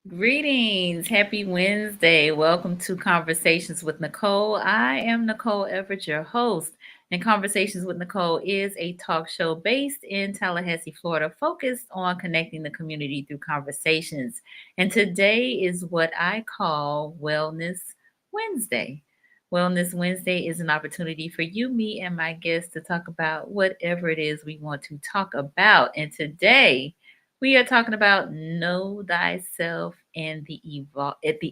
Greetings. Happy Wednesday. Welcome to Conversations with Nicole. I am Nicole Everett, your host. And Conversations with Nicole is a talk show based in Tallahassee, Florida, focused on connecting the community through conversations. And today is what I call Wellness Wednesday. Wellness Wednesday is an opportunity for you, me, and my guests to talk about whatever it is we want to talk about. And today, we are talking about know thyself and the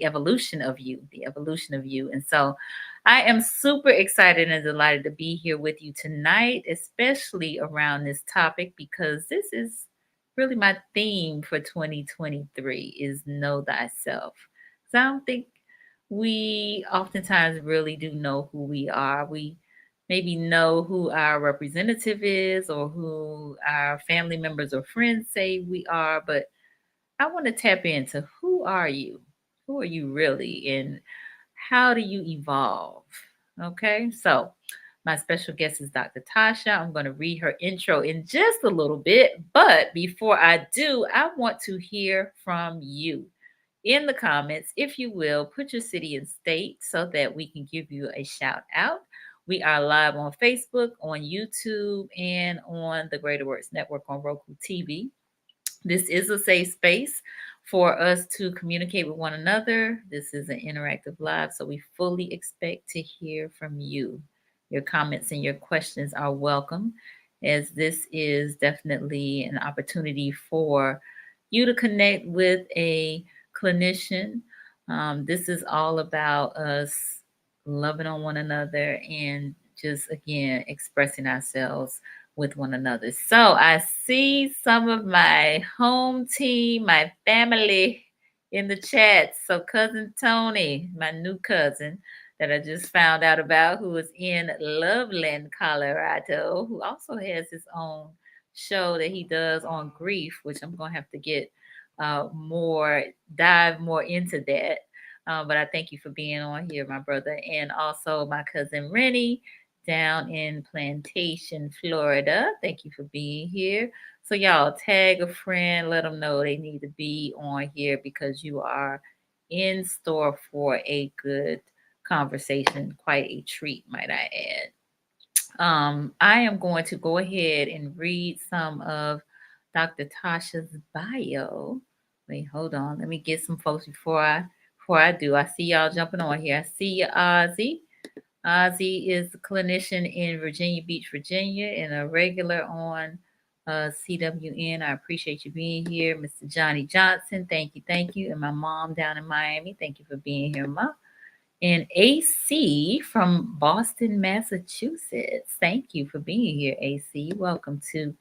evolution of you, the evolution of you. And so I am super excited and delighted to be here with you tonight, especially around this topic because this is really my theme for 2023 is know thyself. So I don't think we oftentimes really do know who we are. We maybe know who our representative is or who our family members or friends say we are, but I want to tap into who are you? Who are you really? And how do you evolve? Okay, so my special guest is Dr. Tasha. I'm going to read her intro in just a little bit, but before I do, I want to hear from you in the comments, if you will, put your city and state so that we can give you a shout out. We are live on Facebook, on YouTube, and on the Greater Works Network on Roku TV. This is a safe space for us to communicate with one another. This is an interactive live, so we fully expect to hear from you. Your comments and your questions are welcome, as this is definitely an opportunity for you to connect with a clinician. This is all about us loving on one another and just, again, expressing ourselves with one another. So I see some of my home team, my family in the chat. So cousin Tony, my new cousin that I just found out about, who is in Loveland, Colorado, who also has his own show that he does on grief, which I'm gonna have to get more dive more into that. But I thank you for being on here, my brother, and also my cousin Rennie down in Plantation, Florida. Thank you for being here. So, y'all, tag a friend, let them know they need to be on here because you are in store for a good conversation, quite a treat, might I add. I am going to go ahead and read some of Dr. Tasha's bio. Wait, hold on. Let me get some folks before I do. I see y'all jumping on here. I see you, Ozzie. Ozzie is a clinician in Virginia Beach, Virginia, and a regular on CWN. I appreciate you being here. Mr. Johnny Johnson, thank you, thank you. And my mom down in Miami, thank you for being here, Ma. And AC from Boston, Massachusetts, thank you for being here, AC. Welcome to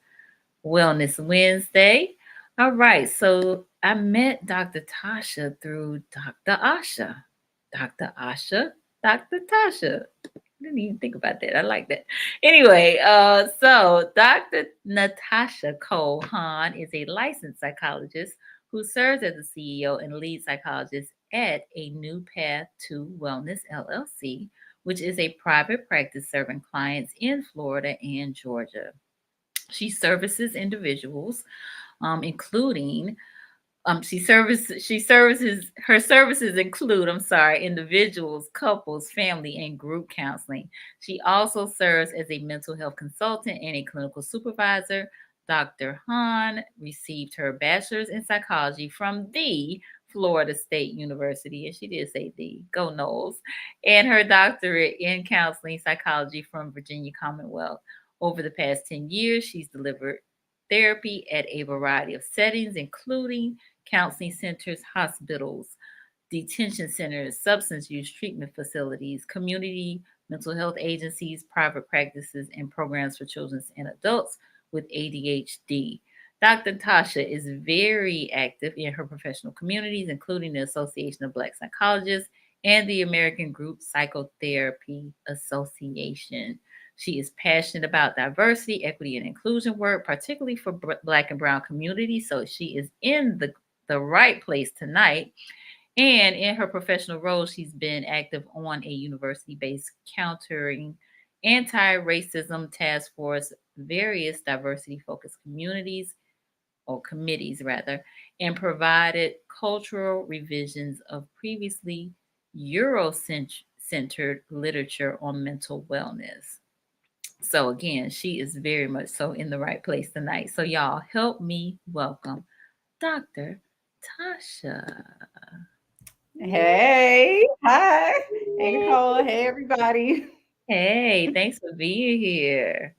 Wellness Wednesday. All right, so I met Dr. Tasha through Dr. Asha. Dr. Asha, Dr. Tasha. I didn't even think about that. I like that. Anyway, so Dr. Nathasha Cole Hahn is a licensed psychologist who serves as the CEO and lead psychologist at A New Path to Wellness LLC, which is a private practice serving clients in Florida and Georgia. She services individuals, including she services her services include, I'm sorry, individuals, couples, family, and group counseling. She also serves as a mental health consultant and a clinical supervisor. Dr. Hahn received her bachelor's in psychology from the Florida State University, and she did say the go Knowles, and her doctorate in counseling psychology from Virginia Commonwealth. Over the past 10 years, she's delivered therapy at a variety of settings, including counseling centers, hospitals, detention centers, substance use treatment facilities, community mental health agencies, private practices, and programs for children and adults with ADHD. Dr. Tasha is very active in her professional communities, including the Association of Black Psychologists and the American Group Psychotherapy Association. She is passionate about diversity, equity, and inclusion work, particularly for Black and Brown communities. So she is in the right place tonight. And in her professional role, she's been active on a university based countering anti racism task force, various diversity focused communities or committees rather, and provided cultural revisions of previously Euro-centered literature on mental wellness. So again, she is very much so in the right place tonight. So y'all help me welcome Dr. Tasha. Hey, hi. Hey, Nicole. Hey, everybody. Hey, thanks for being here.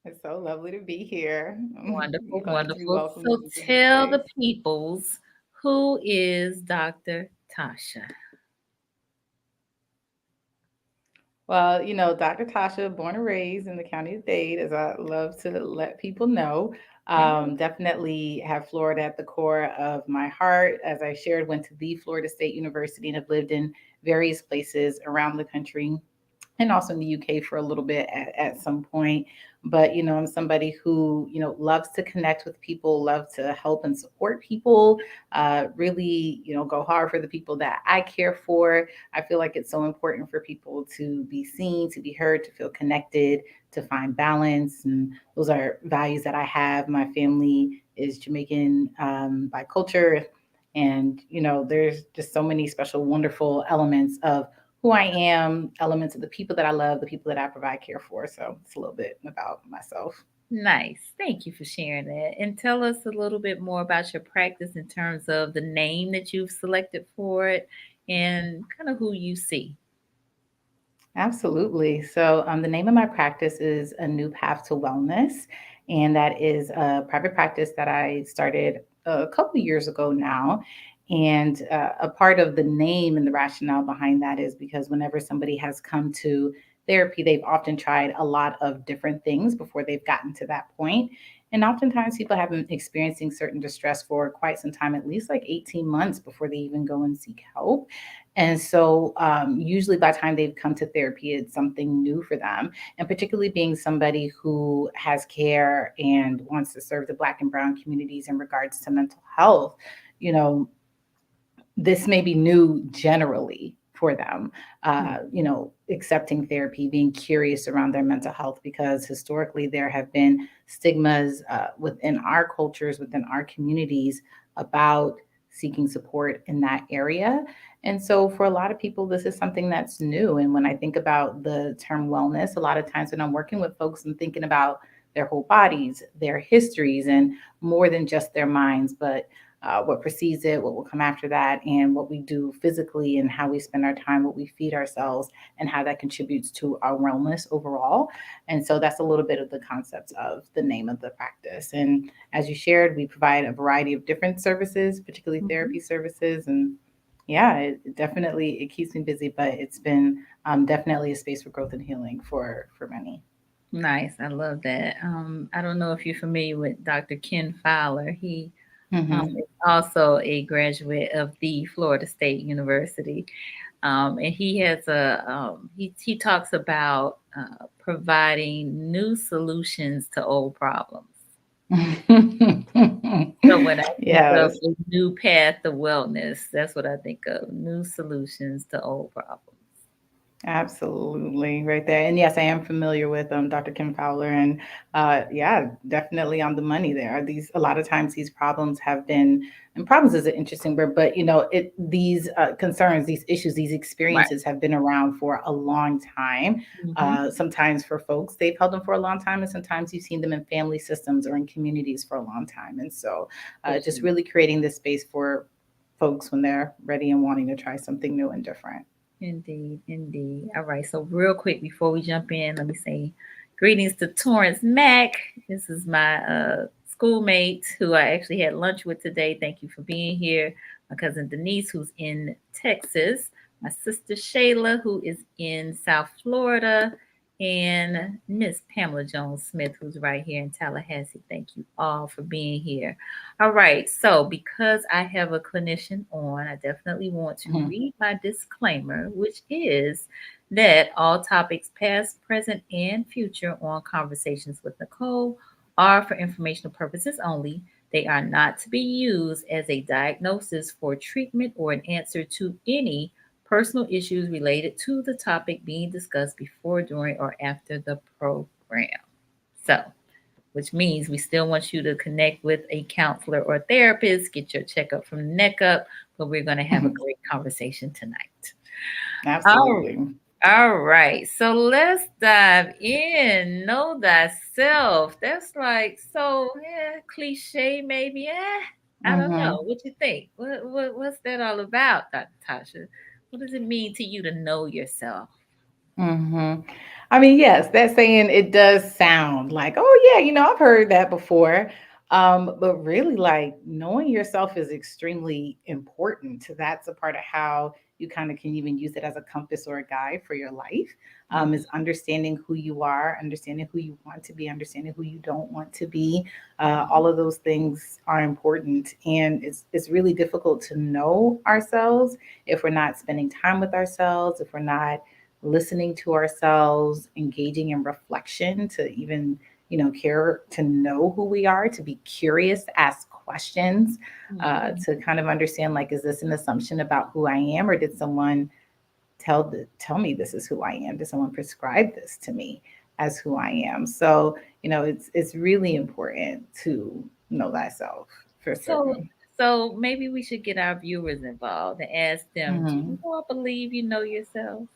It's so lovely to be here. I'm Wonderful, glad to be wonderful. welcomed So into this tell the space. peoples, who is Dr. Tasha? Well, Dr. Tasha, born and raised in the county of Dade, as I love to let people know, Hey. definitely have Florida at the core of my heart. As I shared, went to the Florida State University and have lived in various places around the country and also in the UK for a little bit at some point. But I'm somebody who loves to connect with people, love to help and support people. Really, go hard for the people that I care for. I feel like it's so important for people to be seen, to be heard, to feel connected, to find balance, and those are values that I have. My family is Jamaican by culture, and there's just so many special, wonderful elements of who I am, elements of the people that I love, the people that I provide care for. So it's a little bit about myself. Nice. Thank you for sharing that. And tell us a little bit more about your practice in terms of the name that you've selected for it and kind of who you see. Absolutely. So, the name of my practice is A New Path to Wellness, and that is a private practice that I started a couple years ago now. And a part of the name and the rationale behind that is because whenever somebody has come to therapy, they've often tried a lot of different things before they've gotten to that point. And oftentimes, people have been experiencing certain distress for quite some time, at least like 18 months before they even go and seek help. And so, usually by the time they've come to therapy, it's something new for them. And particularly being somebody who has care and wants to serve the Black and Brown communities in regards to mental health, you know, this may be new generally for them, accepting therapy, being curious around their mental health, because historically there have been stigmas within our cultures, within our communities about seeking support in that area. And so for a lot of people, this is something that's new. And when I think about the term wellness, a lot of times when I'm working with folks, I'm thinking about their whole bodies, their histories, and more than just their minds, but what precedes it, what will come after that, and what we do physically, and how we spend our time, what we feed ourselves, and how that contributes to our wellness overall. And so that's a little bit of the concepts of the name of the practice. And as you shared, we provide a variety of different services, particularly Mhm. therapy services. And yeah, it definitely it keeps me busy, but it's been definitely a space for growth and healing for many. Nice. I love that. I don't know if you're familiar with Dr. Ken Fowler. He Hmm. is also a graduate of the Florida State University. And he has he talks about providing new solutions to old problems. So when I think of Yes. a new path to wellness, that's what I think of, new solutions to old problems. Absolutely, right there. And yes, I am familiar with Dr. Kim Fowler, and yeah, definitely on the money there. These a lot of times these problems have been, and problems is an interesting word, but these concerns, these issues, these Right. experiences have been around for a long time. Hmm. Sometimes for folks, they've held them for a long time, and sometimes you've seen them in family systems or in communities for a long time. And so, For just sure. really creating this space for folks when they're ready and wanting to try something new and different. Indeed, indeed. All right. So real quick before we jump in, let me say greetings to Torrance Mack. This is my schoolmate who I actually had lunch with today. Thank you for being here. My cousin Denise, who's in Texas. My sister Shayla, who is in South Florida. And Miss Pamela Jones Smith, who's right here in Tallahassee. Thank you all for being here. All right. So, because I have a clinician on, I definitely want to Mhm. read my disclaimer, which is that all topics past, present, and future on Conversations with Nicole are for informational purposes only. They are not to be used as a diagnosis for treatment or an answer to any personal issues related to the topic being discussed before, during, or after the program. So, which means we still want you to connect with a counselor or therapist, get your checkup from the neck up, but we're going to have a great conversation tonight. All, Absolutely. all right, so let's dive in. Know thyself. That's like so cliche, maybe. I don't know. Mm-hmm. What you think? What's that all about, Dr. Tasha? What does it mean to you to know yourself? Mm-hmm. I mean, yes, that saying it does sound like, oh yeah, I've heard that before. But really, like knowing yourself is extremely important. That's a part of how you kind of can even use it as a compass or a guide for your life. Is understanding who you are, understanding who you want to be, understanding who you don't want to be. All of those things are important, and it's really difficult to know ourselves if we're not spending time with ourselves, if we're not listening to ourselves, engaging in reflection to even, care to know who we are, to be curious, to ask questions, Mhm. to kind of understand like, is this an assumption about who I am, or did someone tell me this is who I am? Did someone prescribe this to me as who I am? So, it's really important to know thyself for So, certain. so maybe we should get our viewers involved and ask them, do you Hmm. all believe you know yourself?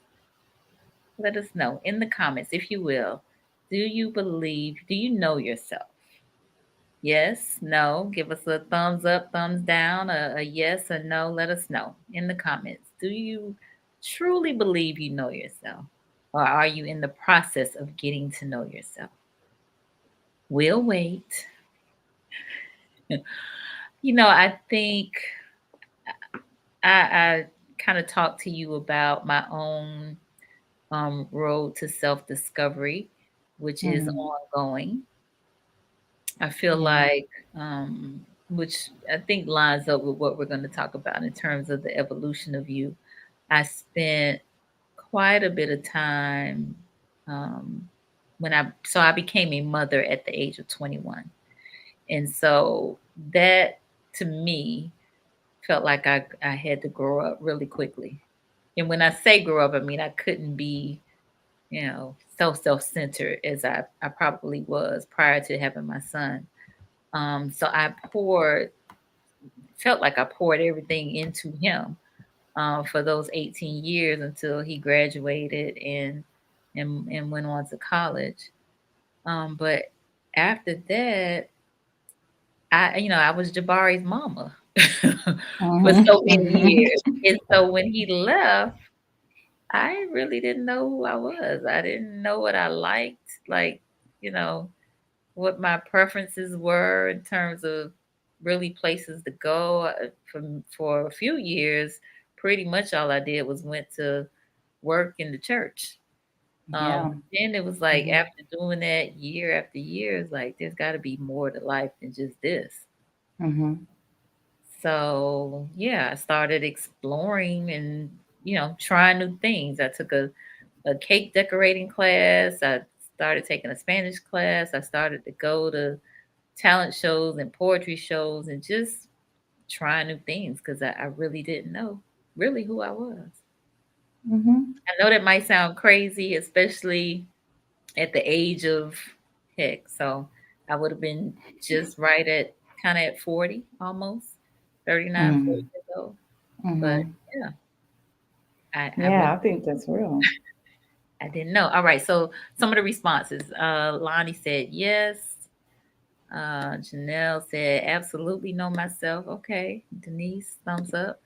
Let us know in the comments, if you will. Do you know yourself? Yes, no. Give us a thumbs up, thumbs down, a yes, or no. Let us know in the comments. Do you truly believe you know yourself? Or are you in the process of getting to know yourself? We'll wait. I think I kind of talked to you about my own road to self discovery, which is Hmm. ongoing. I feel Yeah. like, which I think lines up with what we're going to talk about in terms of the evolution of you. I spent quite a bit of time um, so I became a mother at the age of 21. And so that to me felt like I had to grow up really quickly. And when I say grow up, I mean I couldn't be, so self-centered as I probably was prior to having my son. So I felt like I poured everything into him for those 18 years until he graduated and went on to college. But after that, I was Jabari's mama for so many Hmm. years. And so when he left, I really didn't know who I was. I didn't know what I liked, like, you know, what my preferences were in terms of really places to go. For a few years, pretty much all I did was went to work in the church. Yeah. Then it was like Hmm. after doing that year after year, it's like there's got to be more to life than just this. Hmm. So yeah, I started exploring and trying new things. I took a cake decorating class. I started taking a Spanish class. I started to go to talent shows and poetry shows and just trying new things because I really didn't know really who I was. Hmm. I know that might sound crazy, especially at the age of heck. So I would have been just right at kind of at 40 almost, 39, 40 Hmm. years old. But Hmm. yeah, I really Yeah, I think that's real. I didn't know. All right, so some of the responses. Lonnie said yes. Janelle said absolutely know myself. Okay. Denise, thumbs up.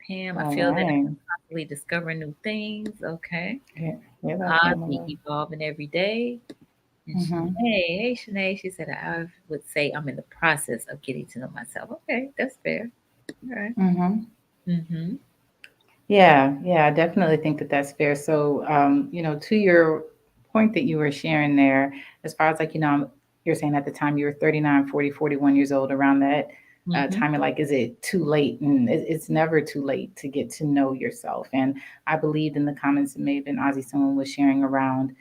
Pam, I All feel that right. I'm constantly discovering new things. Okay. Yeah, hear that, Ozzie, Pamela. evolving every day. And Mm-hmm. Shanae, hey Shanae, she said I would say I'm in the process of getting to know myself. Okay, that's fair. All right. Mm-hmm. Mm-hmm. Yeah, yeah, I definitely think that that's fair. So, to your point that you were sharing there, as far as like, you're saying at the time you were 39, 40, 41 years old, around that Mm-hmm. time, and like, is it too late? And it's never too late to get to know yourself. And I believed in the comments that may have been Ozzy, someone was sharing around,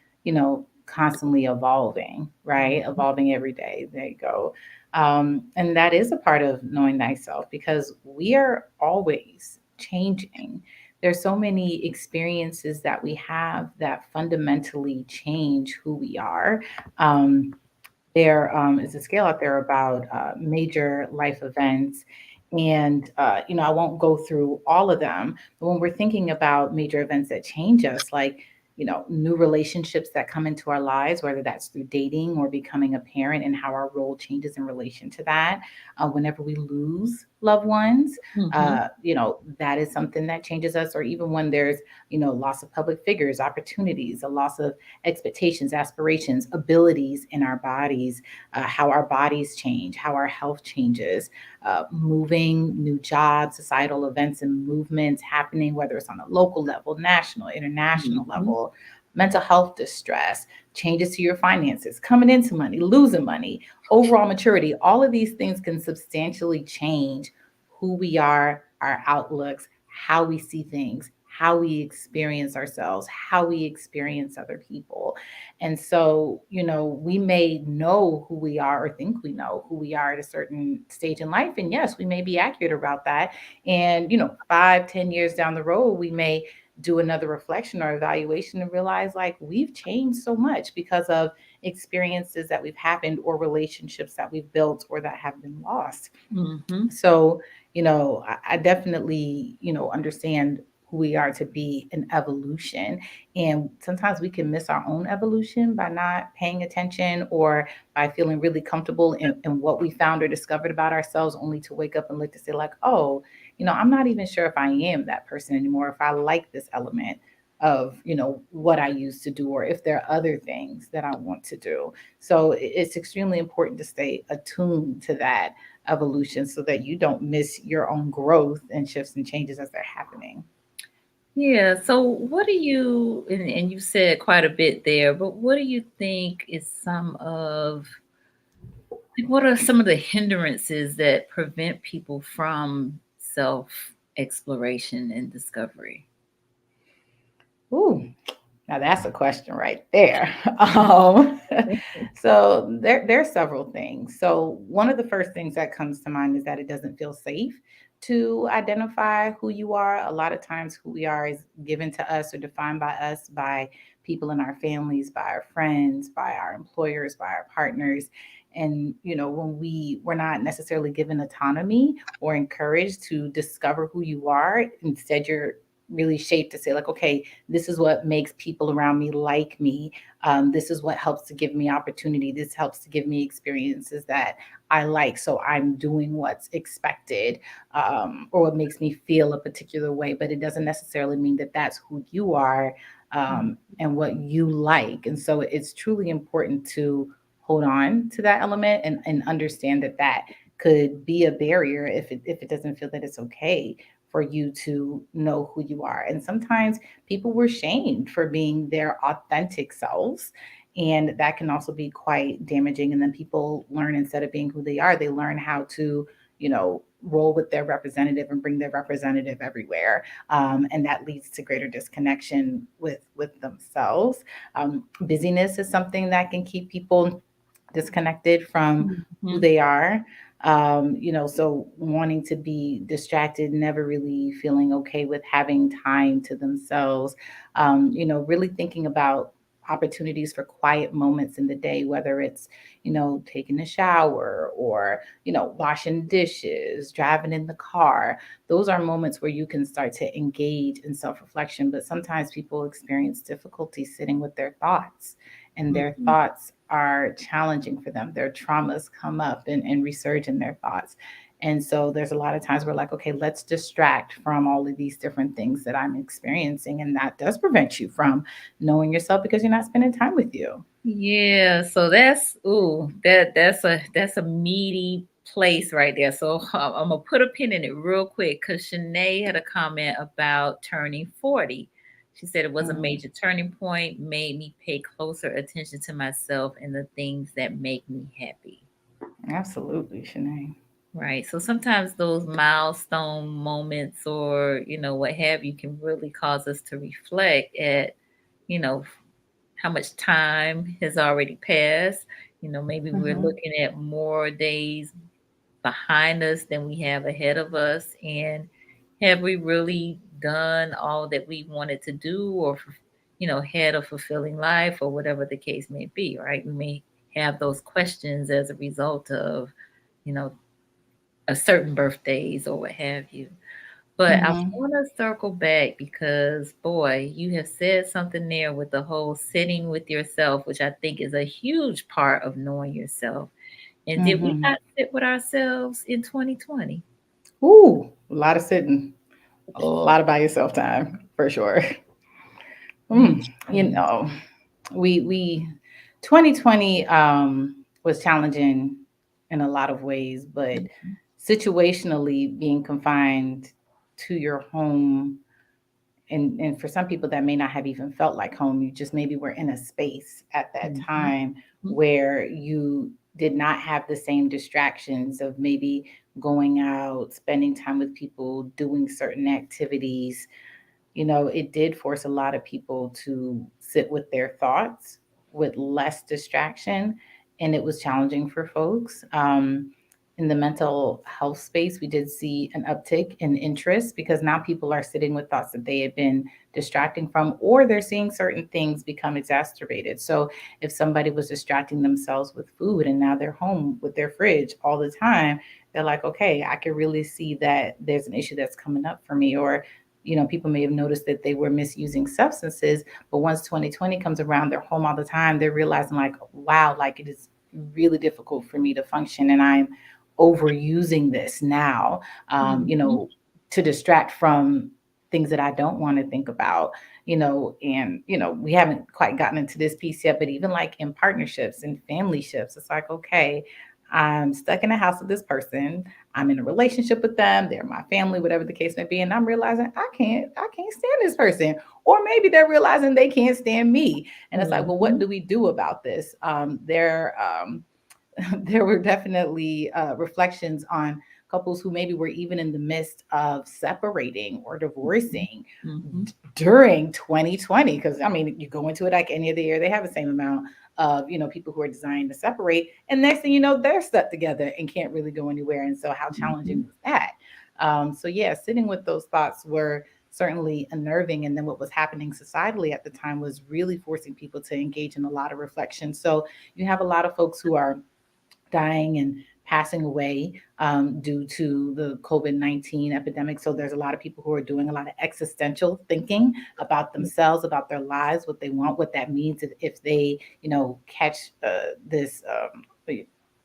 constantly evolving, right? Evolving every day. There you go. And that is a part of knowing thyself because we are always changing. There's so many experiences that we have that fundamentally change who we are. Um, there is a scale out there about major life events. And, I won't go through all of them, but when we're thinking about major events that change us, like, new relationships that come into our lives, whether that's through dating or becoming a parent and how our role changes in relation to that. Whenever we lose loved ones, Mm-hmm. that is something that changes us, or even when there's, loss of public figures, opportunities, a loss of expectations, aspirations, abilities in our bodies, how our bodies change, how our health changes, moving, new jobs, societal events and movements happening, whether it's on a local level, national, international Mm-hmm. level, mental health distress, changes to your finances, coming into money, losing money, overall maturity. All of these things can substantially change who we are, our outlooks, how we see things, how we experience ourselves, how we experience other people. And so, we may know who we are or think we know who we are at a certain stage in life. And yes, we may be accurate about that. And, 5, 10 years down the road, we may do another reflection or evaluation and realize like we've changed so much because of experiences that we've happened or relationships that we've built or that have been lost. Mm-hmm. So, I definitely, understand who we are to be an evolution. And sometimes we can miss our own evolution by not paying attention or by feeling really comfortable in what we found or discovered about ourselves, only to wake up and look to say, like, oh, I'm not even sure if I am that person anymore, if I like this element of, what I used to do, or if there are other things that I want to do. So it's extremely important to stay attuned to that evolution so that you don't miss your own growth and shifts and changes as they're happening. Yeah. So, what do you, and you said quite a bit there, but what do you think is some of, like, what are some of the hindrances that prevent people from self exploration and discovery? Ooh, now that's a question right there. Um, so there are several things. So one of the first things that comes to mind is that it doesn't feel safe to identify who you are. A lot of times, who we are is given to us or defined by us, by people in our families, by our friends, by our employers, by our partners. And when we're not necessarily given autonomy or encouraged to discover who you are, instead you're really shaped to say, like, okay, this is what makes people around me like me. This is what helps to give me opportunity. This helps to give me experiences that I like. So I'm doing what's expected, or what makes me feel a particular way. But it doesn't necessarily mean that that's who you are, and what you like. And so it's truly important to hold on to that element and understand that that could be a barrier if it doesn't feel that it's okay for you to know who you are. And sometimes people were shamed for being their authentic selves. And that can also be quite damaging. And then people learn, instead of being who they are, they learn how to, roll with their representative and bring their representative everywhere. And that leads to greater disconnection with themselves. Busyness is something that can keep people disconnected from who Mm-hmm. they are. So wanting to be distracted, never really feeling okay with having time to themselves, really thinking about opportunities for quiet moments in the day, whether it's, taking a shower or, washing dishes, driving in the car. Those are moments where you can start to engage in self reflection. But sometimes people experience difficulty sitting with their thoughts, and their Mm-hmm. thoughts are challenging for them. Their traumas come up and resurge in their thoughts. And so there's a lot of times we're like, okay, let's distract from all of these different things that I'm experiencing. And that does prevent you from knowing yourself because you're not spending time with you. Yeah, so that's ooh, that's a meaty place right there. So I'm gonna put a pin in it real quick because Shanae had a comment about turning 40. She said it was a Mm, major turning point, made me pay closer attention to myself and the things that make me happy. absolutely, Shanae. Right. So sometimes those milestone moments or, what have you can really cause us to reflect at, you know, how much time has already passed. Maybe we're Hmm. looking at more days behind us than we have ahead of us. And have we really done all that we wanted to do or, had a fulfilling life or whatever the case may be, right? We may have those questions as a result of, you know, a certain birthdays or what have you. But I Mm-hmm. want to circle back because, boy, you have said something there with the whole sitting with yourself, which I think is a huge part of knowing yourself. And did we Mm-hmm. not sit with ourselves in 2020? Ooh, a lot of sitting, a lot of by yourself time for sure. You Mm-hmm. know, we 2020 was challenging in a lot of ways, but situationally being confined to your home, and for some people that may not have even felt like home, you just maybe were in a space at that Mm-hmm. time where you did not have the same distractions of maybe going out, spending time with people, doing certain activities. It did force a lot of people to sit with their thoughts with less distraction, and it was challenging for folks. In the mental health space, we did see an uptick in interest because now people are sitting with thoughts that they had been distracting from, or they're seeing certain things become exacerbated. So, if somebody was distracting themselves with food and now they're home with their fridge all the time, they're like, okay, I can really see that there's an issue that's coming up for me. Or people may have noticed that they were misusing substances, but once 2020 comes around, they're home all the time. They're realizing, like, wow, like it is really difficult for me to function, and I'm overusing this now, Mm-hmm. to distract from things that I don't want to think about. And we haven't quite gotten into this piece yet, but even like in partnerships and family ships, it's like, okay, I'm stuck in a house with this person. I'm in a relationship with them. They're my family, whatever the case may be. And I'm realizing I can't stand this person. Or maybe they're realizing they can't stand me. And it's like, well, what Mm-hmm. do we do about this? There were definitely reflections on couples who maybe were even in the midst of separating or divorcing Mm-hmm. during 2020. Because I mean, you go into it like any other year, they have the same amount of people who are designed to separate, and next thing you know, they're stuck together and can't really go anywhere. And so, how Mm-hmm. challenging was that? So yeah, sitting with those thoughts were certainly unnerving. And then what was happening societally at the time was really forcing people to engage in a lot of reflection. So you have a lot of folks who are dying and passing away due to the COVID-19 epidemic. So there's a lot of people who are doing a lot of existential thinking about themselves, about their lives, what they want, what that means if they, catch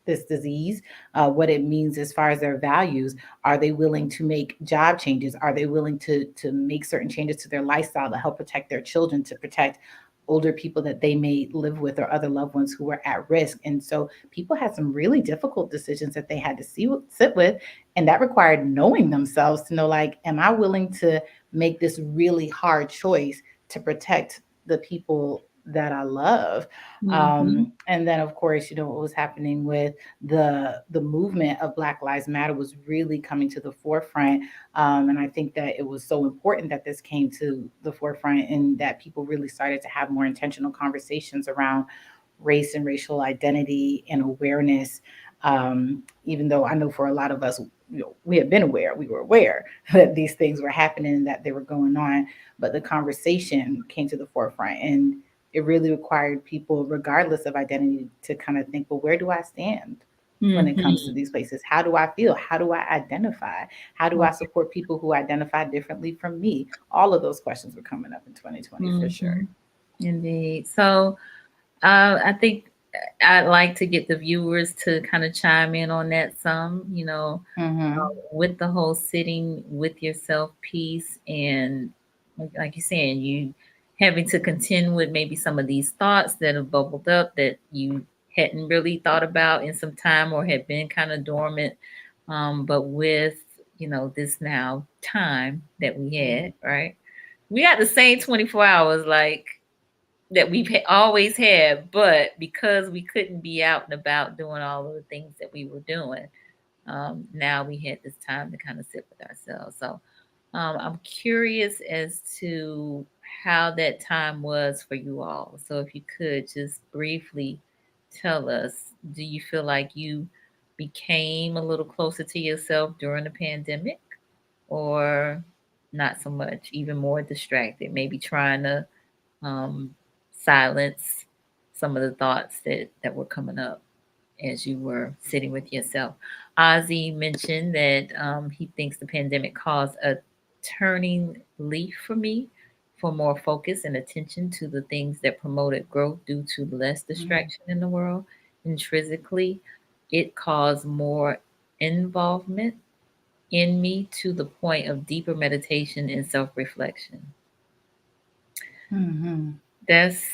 this disease, what it means as far as their values. Are they willing to make job changes? Are they willing to make certain changes to their lifestyle to help protect their children, to protect older people that they may live with, or other loved ones who were at risk? And so people had some really difficult decisions that they had to sit with. And that required knowing themselves to know, like, am I willing to make this really hard choice to protect the people that I love? Mm-hmm. And then, of course, what was happening with the movement of Black Lives Matter was really coming to the forefront. And I think that it was so important that this came to the forefront and that people really started to have more intentional conversations around race and racial identity and awareness. Even though I know for a lot of us, we had been aware, we were aware that these things were happening, that they were going on, but the conversation came to the forefront. And it really required people, regardless of identity, to kind of think, well, where do I stand when it comes to Mm-hmm. these places? How do I feel? How do I identify? How do I support people who identify differently from me? All of those questions were coming up in 2020 for sure. Mm-hmm. Indeed. So I think I'd like to get the viewers to kind of chime in on that some, Mm-hmm. with the whole sitting with yourself piece, and like you're saying, you having to contend with maybe some of these thoughts that have bubbled up that you hadn't really thought about in some time or had been kind of dormant. But with, this now time that we had, right? We got the same 24 hours like that we've always had, but because we couldn't be out and about doing all of the things that we were doing, now we had this time to kind of sit with ourselves. So I'm curious as to how that time was for you all. So if you could just briefly tell us, do you feel like you became a little closer to yourself during the pandemic, or not so much, even more distracted, maybe trying to um, silence some of the thoughts that were coming up as you were sitting with yourself. Ozzie mentioned that he thinks the pandemic caused a turning leaf for me, for more focus and attention to the things that promoted growth due to less Mm-hmm. distraction in the world. Intrinsically, it caused more involvement in me to the point of deeper meditation and self reflection. Mm-hmm. That's,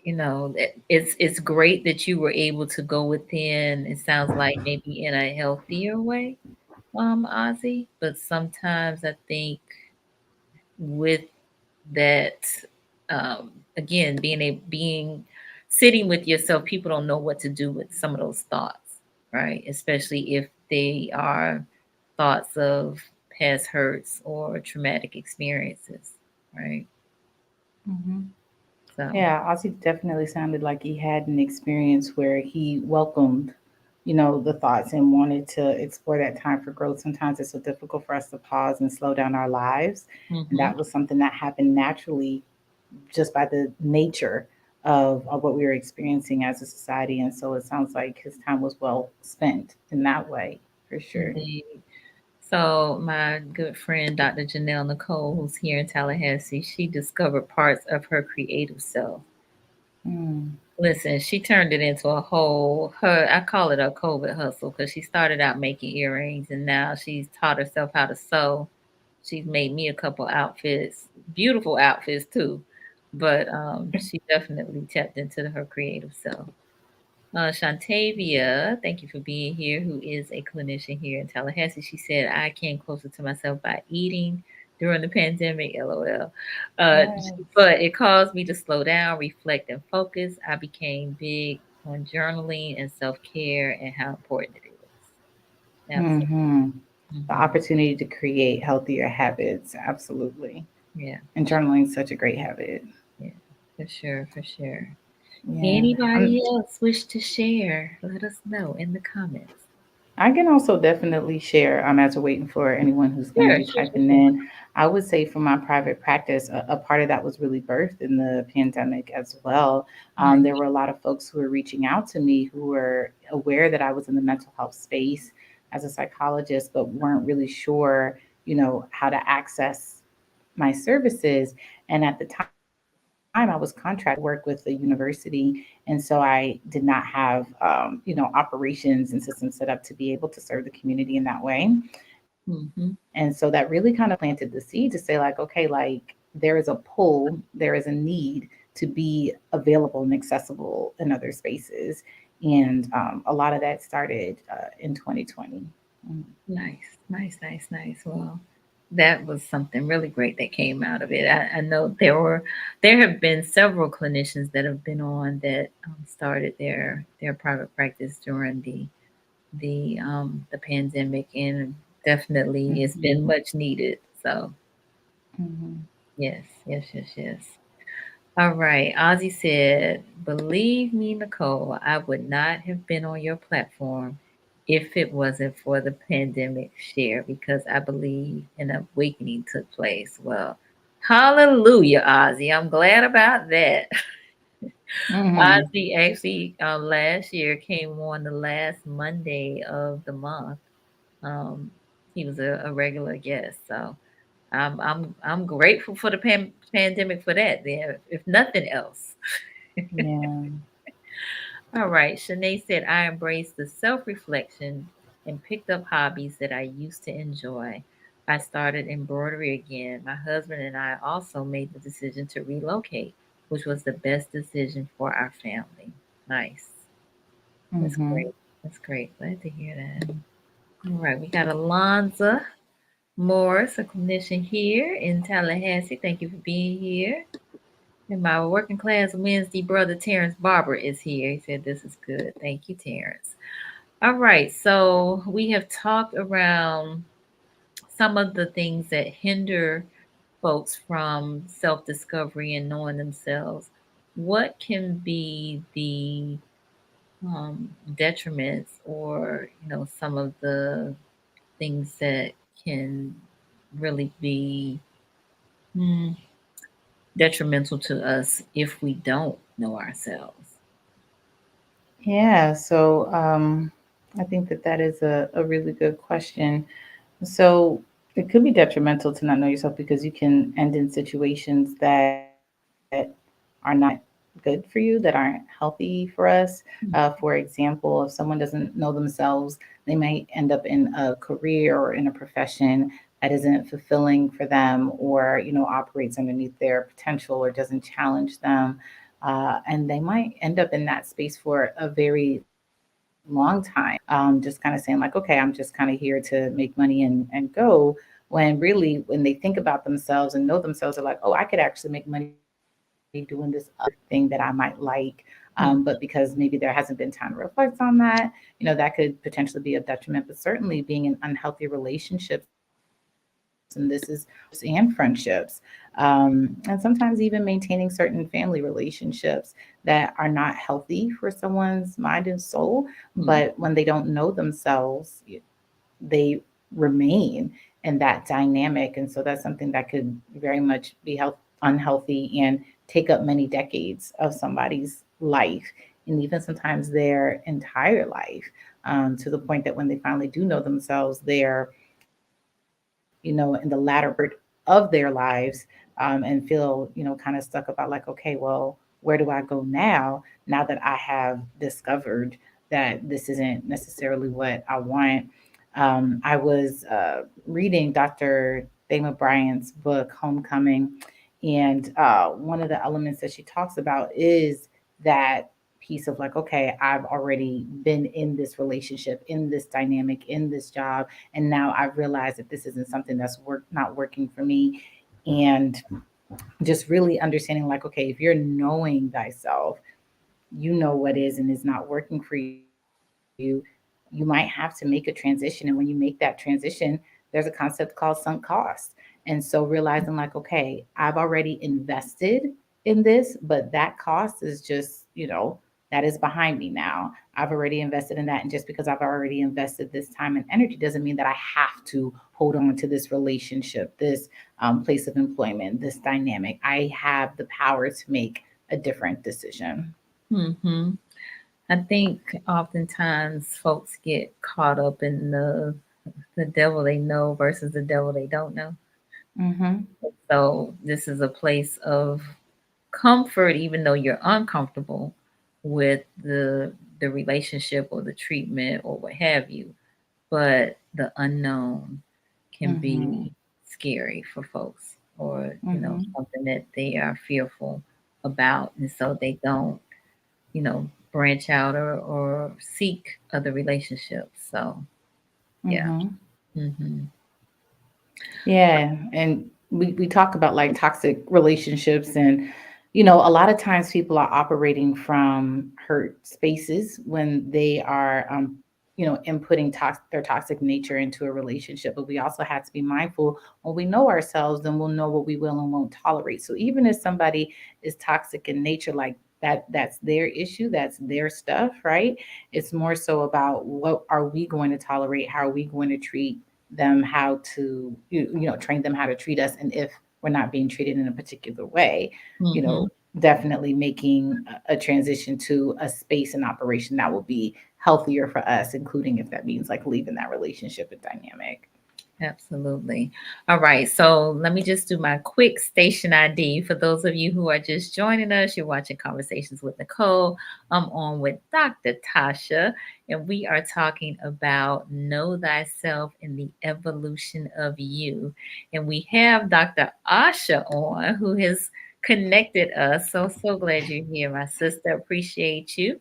it's great that you were able to go within. It sounds like maybe in a healthier way, Ozzy. But sometimes I think with that, again, being sitting with yourself, people don't know what to do with some of those thoughts, right? Especially if they are thoughts of past hurts or traumatic experiences, right? Mm-hmm. So, Yeah, Ozzy definitely sounded like he had an experience where he welcomed, the thoughts and wanted to explore that time for growth. Sometimes it's so difficult for us to pause and slow down our lives. And hmm that was something that happened naturally just by the nature of what we were experiencing as a society. And so it sounds like his time was well spent in that way, for sure. indeed. So, my good friend, Dr. Janelle Nicole, who's here in Tallahassee, she discovered parts of her creative self. Mm, Listen, she turned it into a whole I call it a COVID hustle because she started out making earrings and now she's taught herself how to sew. She's made me a couple outfits, beautiful outfits too. But she definitely tapped into her creative self. Shantavia, thank you for being here, who is a clinician here in Tallahassee. She said, I came closer to myself by eating during the pandemic, lol. yes. But it caused me to slow down, reflect, and focus. I became big on journaling and self care and how important it is. Absolutely. Hmm. The Hmm. opportunity to create healthier habits, absolutely. Yeah, And journaling is such a great habit. yeah, for sure, for sure. Yeah. Anybody else wish to share? Let us know in the comments. I can also definitely share, as we're waiting for anyone who's going to Sure, be sure, sure, typing sure. in. I would say for my private practice, a part of that was really birthed in the pandemic as well. Nice. There were a lot of folks who were reaching out to me who were aware that I was in the mental health space as a psychologist, but weren't really sure, how to access my services. And at the time, I was contracted to work with the university. And so I did not have, operations and systems set up to be able to serve the community in that way. And so that Hmm. really kind of planted the seed to say, like, okay, like there is a pull, there is a need to be available and accessible in other spaces. And a lot of that started in 2020. Mm. Nice, nice, nice, nice. Well, that was something really great that came out of it. I know there have been several clinicians that have been on that started their private practice during the pandemic, and definitely it's Mhm. been much needed. So Mhm. yes, yes, yes, yes. All right. Ozzy said, believe me, Nicole, I would not have been on your platform if it wasn't for the pandemic share because I believe an awakening took place. Well, hallelujah, Ozzy. I'm glad about that. Mhm. Ozzy actually last year came on the last Monday of the month. Um, he was a regular guest. So I'm grateful for the pandemic for that. Then, if nothing else. Yeah. All right. Shanae said, I embraced the self reflection and picked up hobbies that I used to enjoy. I started embroidery again. My husband and I also made the decision to relocate, which was the best decision for our family. Nice. That's Mhm. great. That's great. Glad to hear that. All right. We got Alonza Morris, a clinician here in Tallahassee. Thank you for being here. And my working class Wednesday brother Terrence Barber is here. He said this is good. Thank you, Terrence. All right, so we have talked around some of the things that hinder folks from self-discovery and knowing themselves. What can be the detriments, or some of the things that can really be hmm, detrimental to us if we don't know ourselves? Yeah, so I think that that is a really good question. So it could be detrimental to not know yourself because you can end in situations that are not good for you, that aren't healthy for us. For example, if someone doesn't know themselves, they might end up in a career or in a profession that isn't fulfilling for them, or operates underneath their potential or doesn't challenge them. And they might end up in that space for a very long time, just kind of saying like, okay, I'm just kind of here to make money and go, when really when they think about themselves and know themselves, they're like, oh, I could actually make money doing this other thing that I might like. But because maybe there hasn't been time to reflect on that, that could potentially be a detriment. But certainly being in unhealthy relationships, and this is and friendships, and sometimes even maintaining certain family relationships that are not healthy for someone's mind and soul. But when they don't know themselves, they remain in that dynamic. And so that's something that could very much be unhealthy and take up many decades of somebody's life, and even sometimes their entire life, to the point that when they finally do know themselves, they're in the latter part of their lives, and feel kind of stuck about like, okay, well, where do I go now that I have discovered that this isn't necessarily what I want. I was reading Dr. Thema Bryant's book, Homecoming, and one of the elements that she talks about is that piece of like, okay, I've already been in this relationship, in this dynamic, in this job, and now I've realized that this isn't something that's not working for me. And just really understanding like, okay, if you're knowing thyself, you know what is and is not working for you might have to make a transition. And when you make that transition, there's a concept called sunk cost. And so realizing like, okay, I've already invested in this, but that cost is just, that is behind me now. I've already invested in that. And just because I've already invested this time and energy doesn't mean that I have to hold on to this relationship, this place of employment, this dynamic. I have the power to make a different decision. Hmm. I think oftentimes folks get caught up in the devil they know versus the devil they don't know. Mm-hmm. So this is a place of comfort, even though you're uncomfortable with the relationship or the treatment or what have you. But the unknown can Mm-hmm. be scary for folks, or Mm-hmm. something that they are fearful about, and so they don't branch out or seek other relationships. So yeah. Mm-hmm. Hmm. Yeah, and we talk about like toxic relationships, and a lot of times people are operating from hurt spaces when they are inputting their toxic nature into a relationship. But we also have to be mindful, when we know ourselves, then we'll know what we will and won't tolerate. So even if somebody is toxic in nature, like that's their issue, that's their stuff, right? It's more so about what are we going to tolerate, how are we going to treat them, how to train them how to treat us, and if we're not being treated in a particular way, you Hmm. know definitely making a transition to a space and operation that will be healthier for us, including if that means like leaving that relationship and dynamic. Absolutely. All right. So let me just do my quick station ID. For those of you who are just joining us, you're watching Conversations with Nicole. I'm on with Dr. Tasha, and we are talking about Know Thyself and the Evolution of You. And we have Dr. Asha on, who has connected us. So, so glad you're here, my sister. Appreciate you.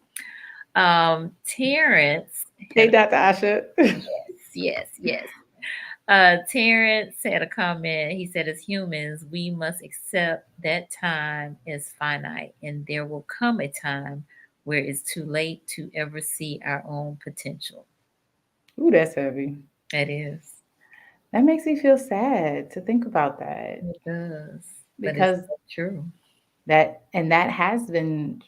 Terrence Hey, had a Dr. Asha. yes, yes. Terrence had a comment. He said, as humans, we must accept that time is finite, and there will come a time where it's too late to ever see our own potential. Ooh, that's heavy. That is. That makes me feel sad to think about that, It does. But it's because so true. that has been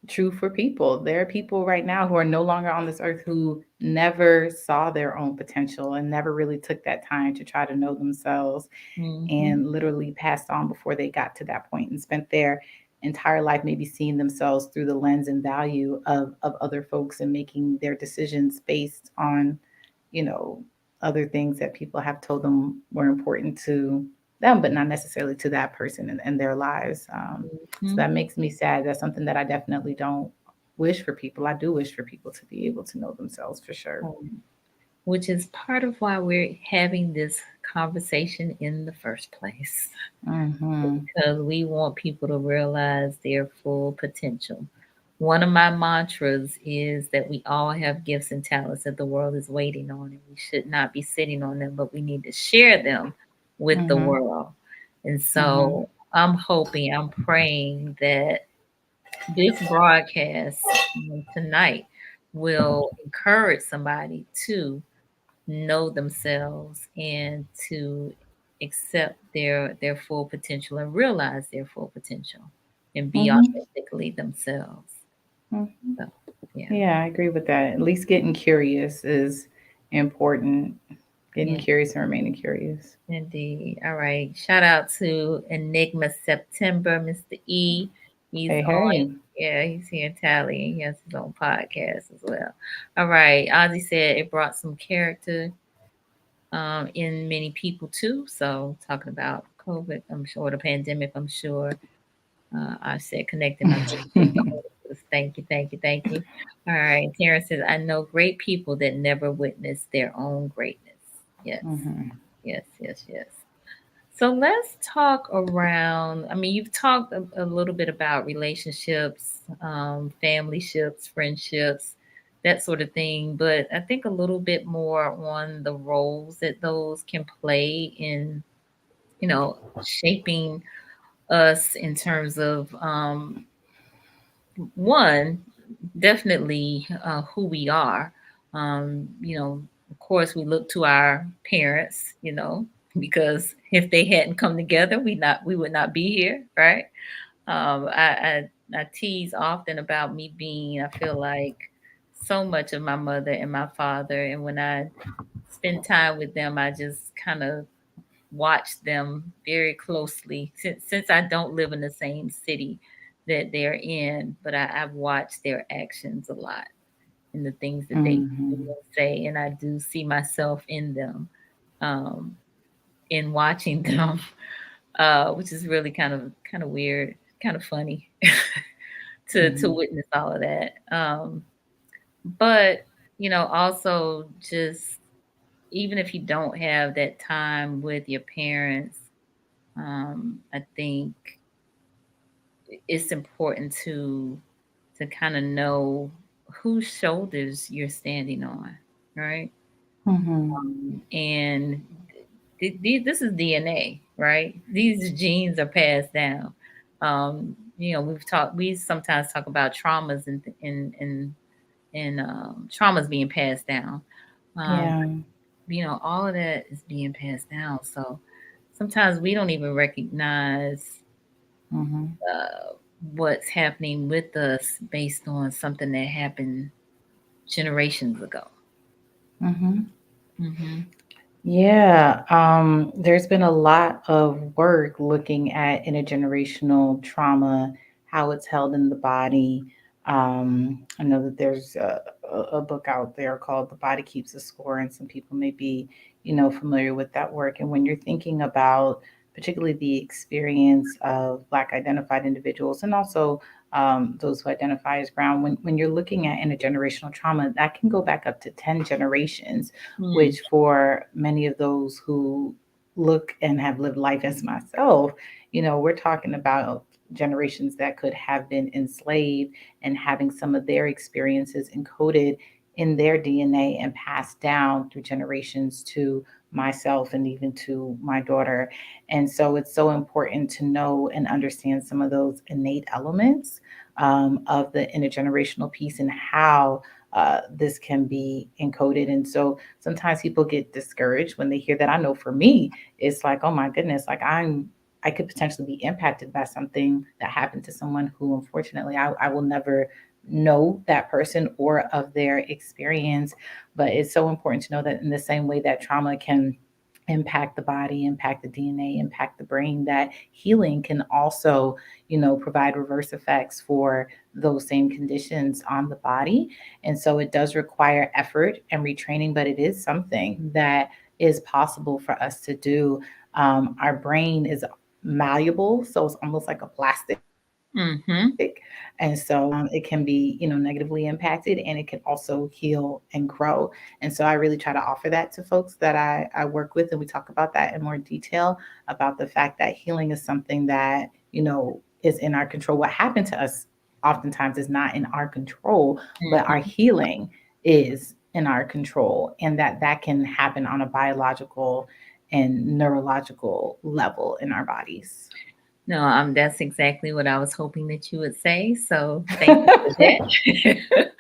true for people. There are people right now who are no longer on this earth who never saw their own potential and never really took that time to try to know themselves, Hmm. and literally passed on before they got to that point and spent their entire life maybe seeing themselves through the lens and value of other folks and making their decisions based on, you know, other things that people have told them were important to them, but not necessarily to that person and their lives. So Mhm. that makes me sad. That's something that I definitely don't wish for people. I do wish for people to be able to know themselves for sure. Which is part of why we're having this conversation in the first place, Mm-hmm. because we want people to realize their full potential. One of my mantras is that we all have gifts and talents that the world is waiting on, and we should not be sitting on them, but we need to share them with the Mm-hmm. world. And Mm-hmm. so I'm hoping, I'm praying that this broadcast tonight will encourage somebody to know themselves and to accept their full potential and realize their full potential and be Mm-hmm. authentically themselves. Mm-hmm. So yeah, Yeah, I agree with that. At least getting curious is important. Getting yeah, curious and remaining curious. indeed. All right. Shout out to Enigma September, Mr. E. He's Hey, on. hey. Yeah, he's here in Tally. He has his own podcast as well. All right. Ozzie said it brought some character in many people too. So talking about COVID, I'm sure the pandemic, I'm sure. I said connecting myself to stakeholders. Thank you, thank you, thank you. All right. Terrence says, I know great people that never witnessed their own greatness. Yes, Mm-hmm. yes, yes, yes. So let's talk around. I mean, you've talked a little bit about relationships, family ships, friendships, that sort of thing. But I think a little bit more on the roles that those can play in, shaping us in terms of one, definitely who we are. Of course, we look to our parents, because if they hadn't come together, we would not be here, right? I tease often about me being, I feel like, so much of my mother and my father, and when I spend time with them, I just kind of watch them very closely since I don't live in the same city that they're in, but I've watched their actions a lot and the things that they do Mm-hmm. and say, and I do see myself in them, um, in watching them, which is really kind of weird, kind of funny to Mm-hmm. witness all of that. But also just even if you don't have that time with your parents, I think it's important to kind of know whose shoulders you're standing on, right? Mm-hmm. And this is DNA, right? These genes are passed down. We sometimes talk about traumas and traumas being passed down. Um, Yeah. all of that is being passed down. So sometimes we don't even recognize Mm-hmm. what's happening with us based on something that happened generations ago. Mm-hmm. Hmm. Yeah, there's been a lot of work looking at intergenerational trauma, how it's held in the body. I know that there's a book out there called The Body Keeps a Score, and some people may be, familiar with that work. And when you're thinking about particularly the experience of Black identified individuals and also those who identify as brown, when you're looking at intergenerational trauma, that can go back up to 10 generations, Mm. which for many of those who look and have lived life as myself, we're talking about generations that could have been enslaved and having some of their experiences encoded in their DNA and passed down through generations to myself and even to my daughter. And so it's so important to know and understand some of those innate elements of the intergenerational piece and how this can be encoded. And so sometimes people get discouraged when they hear that. I know for me, it's like, oh my goodness, like I could potentially be impacted by something that happened to someone who unfortunately I will never know that person or of their experience. But it's so important to know that in the same way that trauma can impact the body, impact the DNA, impact the brain, that healing can also, provide reverse effects for those same conditions on the body. And so it does require effort and retraining, but it is something that is possible for us to do. Our brain is malleable, so it's almost like a plastic. Mm-hmm. And so it can be, negatively impacted, and it can also heal and grow. And so I really try to offer that to folks that I work with. And we talk about that in more detail, about the fact that healing is something that, is in our control. What happened to us oftentimes is not in our control, but our Mm-hmm. healing is in our control. And that can happen on a biological and neurological level in our bodies. No, that's exactly what I was hoping that you would say. So thank you for that.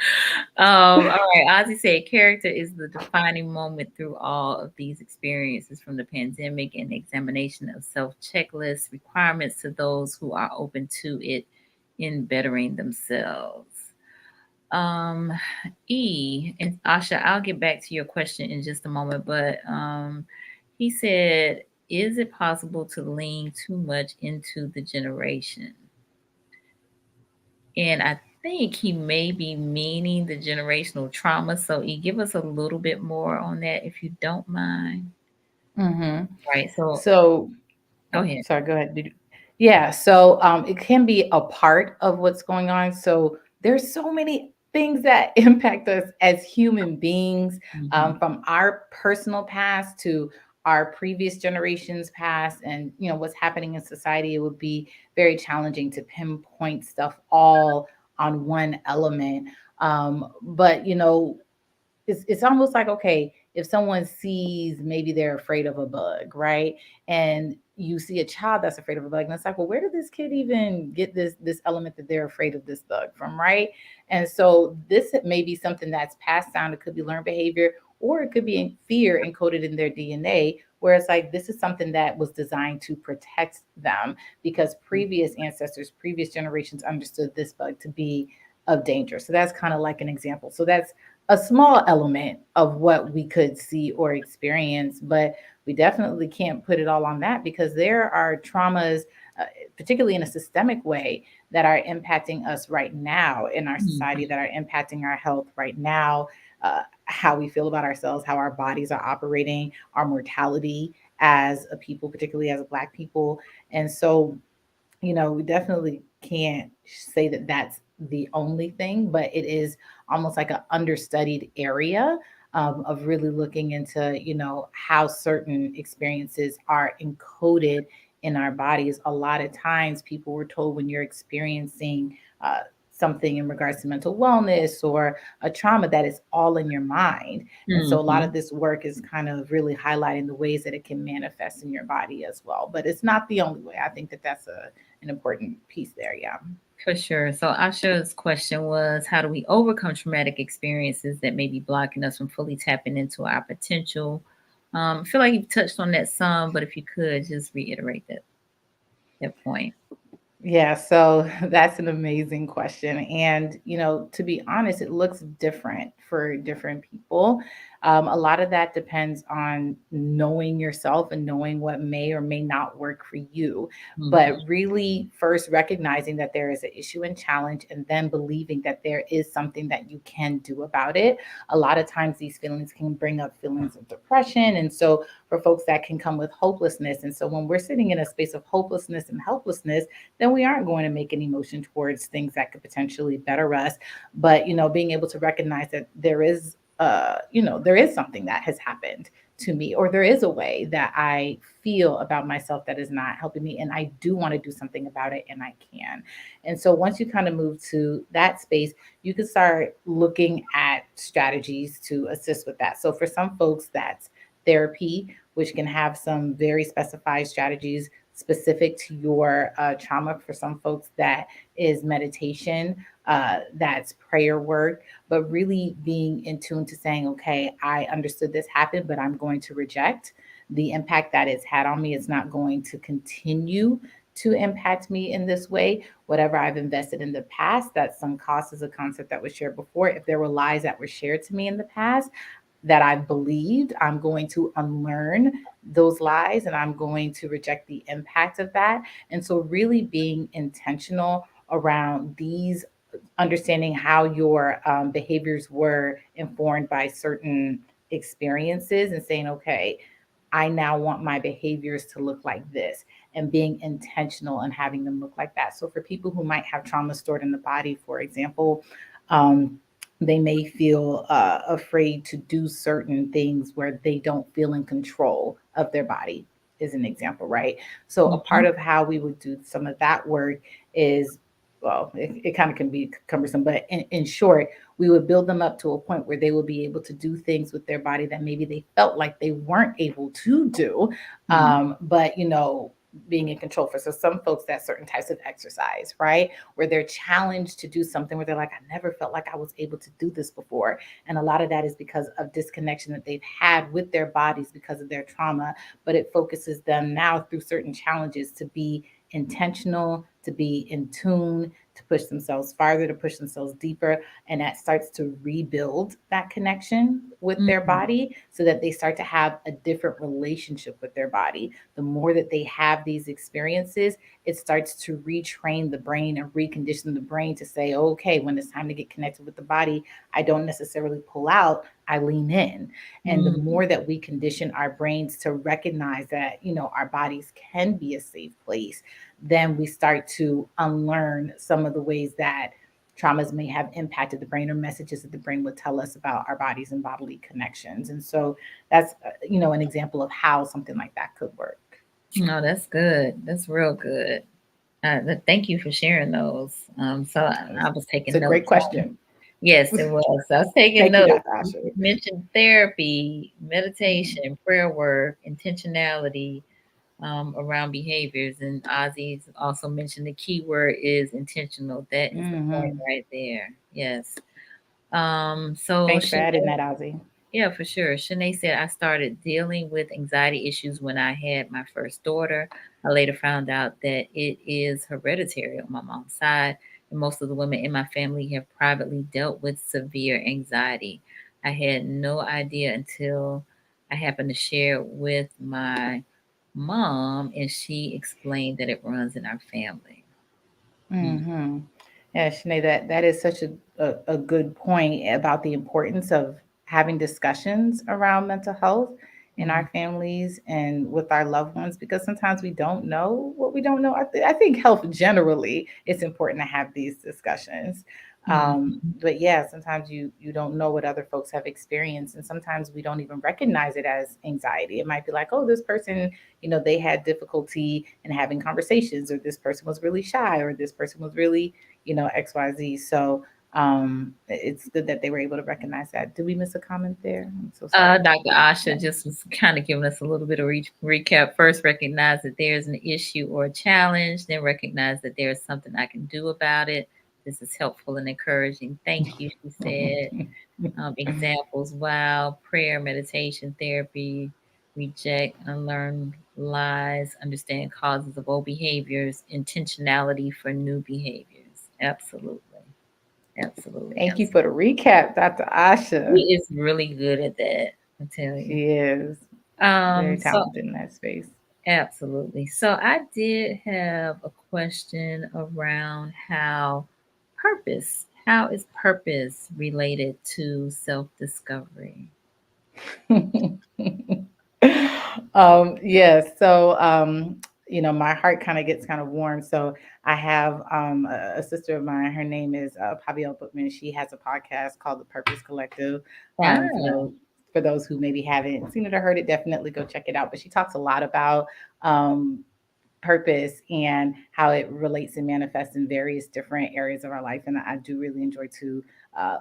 All right. Ozzie said character is the defining moment through all of these experiences, from the pandemic and examination of self checklists, requirements to those who are open to it in bettering themselves. Um, and Asha, I'll get back to your question in just a moment, but he said, is it possible to lean too much into the generation? And I think he may be meaning the generational trauma. So he give us a little bit more on that if you don't mind. Hmm. Right. So So, go oh, ahead. sorry, go ahead. Yeah, so it can be a part of what's going on. So there's so many things that impact us as human beings, Hmm. from our personal past to our previous generations past, and what's happening in society. It would be very challenging to pinpoint stuff all on one element. But it's almost like, okay, if someone sees, maybe they're afraid of a bug, right? And you see a child that's afraid of a bug, and it's like, well, where did this kid even get this element that they're afraid of this bug from, right? And so this may be something that's passed down. It could be learned behavior, or it could be in fear encoded in their DNA, where it's like, this is something that was designed to protect them, because previous ancestors, previous generations understood this bug to be of danger. So that's kind of like an example. So that's a small element of what we could see or experience, but we definitely can't put it all on that, because there are traumas, uh, particularly in a systemic way, that are impacting us right now in our society, Hmm. that are impacting our health right now, how we feel about ourselves, how our bodies are operating, our mortality as a people, particularly as a Black people. And so, we definitely can't say that that's the only thing, but it is almost like an understudied area, of really looking into, how certain experiences are encoded in our bodies. A lot of times, people were told, when you're experiencing something in regards to mental wellness or a trauma, that it's all in your mind. And so a lot Hmm. of this work is kind of really highlighting the ways that it can manifest in your body as well. But it's not the only way. I think that that's an important piece there. Yeah. For sure. So Asha's question was, how do we overcome traumatic experiences that may be blocking us from fully tapping into our potential? I feel like you touched on that some, but if you could just reiterate that point. Yeah, so that's an amazing question. And, to be honest, it looks different for different people. A lot of that depends on knowing yourself and knowing what may or may not work for you. But Hmm. really, first recognizing that there is an issue and challenge, and then believing that there is something that you can do about it. A lot of times, these feelings can bring up feelings of depression. And so, for folks, that can come with hopelessness. And so, when we're sitting in a space of hopelessness and helplessness, then we aren't going to make any motion towards things that could potentially better us. But being able to recognize that there is, there is something that has happened to me, or there is a way that I feel about myself that is not helping me, and I do want to do something about it, and I can. And so once you kind of move to that space, you can start looking at strategies to assist with that. So for some folks, that's therapy, which can have some very specified strategies specific to your trauma. For some folks, that is meditation, that's prayer work, but really being in tune to saying, okay, I understood this happened, but I'm going to reject the impact that it's had on me. It's not going to continue to impact me in this way. Whatever I've invested in the past, that sunk cost is a concept that was shared before. If there were lies that were shared to me in the past that I believed, I'm going to unlearn those lies and I'm going to reject the impact of that. And so, really being intentional around these, understanding how your behaviors were informed by certain experiences and saying, okay, I now want my behaviors to look like this, and being intentional and having them look like that. So, for people who might have trauma stored in the body, for example, um, they may feel afraid to do certain things where they don't feel in control of their body, is an example, right? So, a part Mhm. of how we would do some of that work is, well, it kind of can be cumbersome, but in short, we would build them up to a point where they will be able to do things with their body that maybe they felt like they weren't able to do. Mhm. But, being in control for. So some folks, that certain types of exercise, right? Where they're challenged to do something where they're like, I never felt like I was able to do this before. And a lot of that is because of disconnection that they've had with their bodies because of their trauma. But it focuses them now through certain challenges to be intentional, to be in tune, to push themselves farther, to push themselves deeper. And that starts to rebuild that connection with their Mhm. body so that they start to have a different relationship with their body. The more that they have these experiences, it starts to retrain the brain and recondition the brain to say, okay, when it's time to get connected with the body, I don't necessarily pull out, I lean in. And the Mhm. more that we condition our brains to recognize that, our bodies can be a safe place, then we start to unlearn some of the ways that traumas may have impacted the brain, or messages that the brain would tell us about our bodies and bodily connections. And so that's, an example of how something like that could work. No, that's good. That's real good. Thank you for sharing those. I was It's taking a great notes on. question. Yes, it was. I was taking Thank you, notes. You Nathasha. mentioned therapy, meditation, prayer work, intentionality around behaviors, and Ozzy's also mentioned the key word is intentional. That is the point Hmm. right there. Yes. So Thanks for adding Shanae, that, Ozzie. yeah, for sure. Shanae said, I started dealing with anxiety issues when I had my first daughter. I later found out that it is hereditary on my mom's side, and most of the women in my family have privately dealt with severe anxiety. I had no idea until I happened to share with my mom, and she explained that it runs in our family. Mm. Hmm. Yeah, Sinead, that is such a good point about the importance of having discussions around mental health in Mm. our families and with our loved ones, because sometimes we don't know what we don't know. I think health generally, it's important to have these discussions. Mm. But yeah, sometimes you don't know what other folks have experienced, and sometimes we don't even recognize it as anxiety. It might be like, oh, this person, they had difficulty in having conversations, or this person was really shy, or this person was really, XYZ. So it's good that they were able to recognize that. Did we miss a comment there? I'm so sorry. Dr. Asha just was kind of giving us a little bit of recap. First, recognize that there's an issue or a challenge, then recognize that there's something I can do about it. This is helpful and encouraging. Thank you, she said. Examples: wow, prayer, meditation, therapy, reject, unlearn lies, understand causes of old behaviors, intentionality for new behaviors. Absolutely. Absolutely. Thank you for the Absolutely. recap, Dr. Asha. He is really good at that, I tell you. She is very So talented in that space. absolutely. So I did have a question around how is purpose related to self-discovery? Yes. So, my heart kind of gets kind of warm. So I have a sister of mine. Her name is Pabiel Bookman. She has a podcast called The Purpose Collective. For Ah, those who maybe haven't seen it or heard it, definitely go check it out. But she talks a lot about um, purpose and how it relates and manifests in various different areas of our life. And I do really enjoy to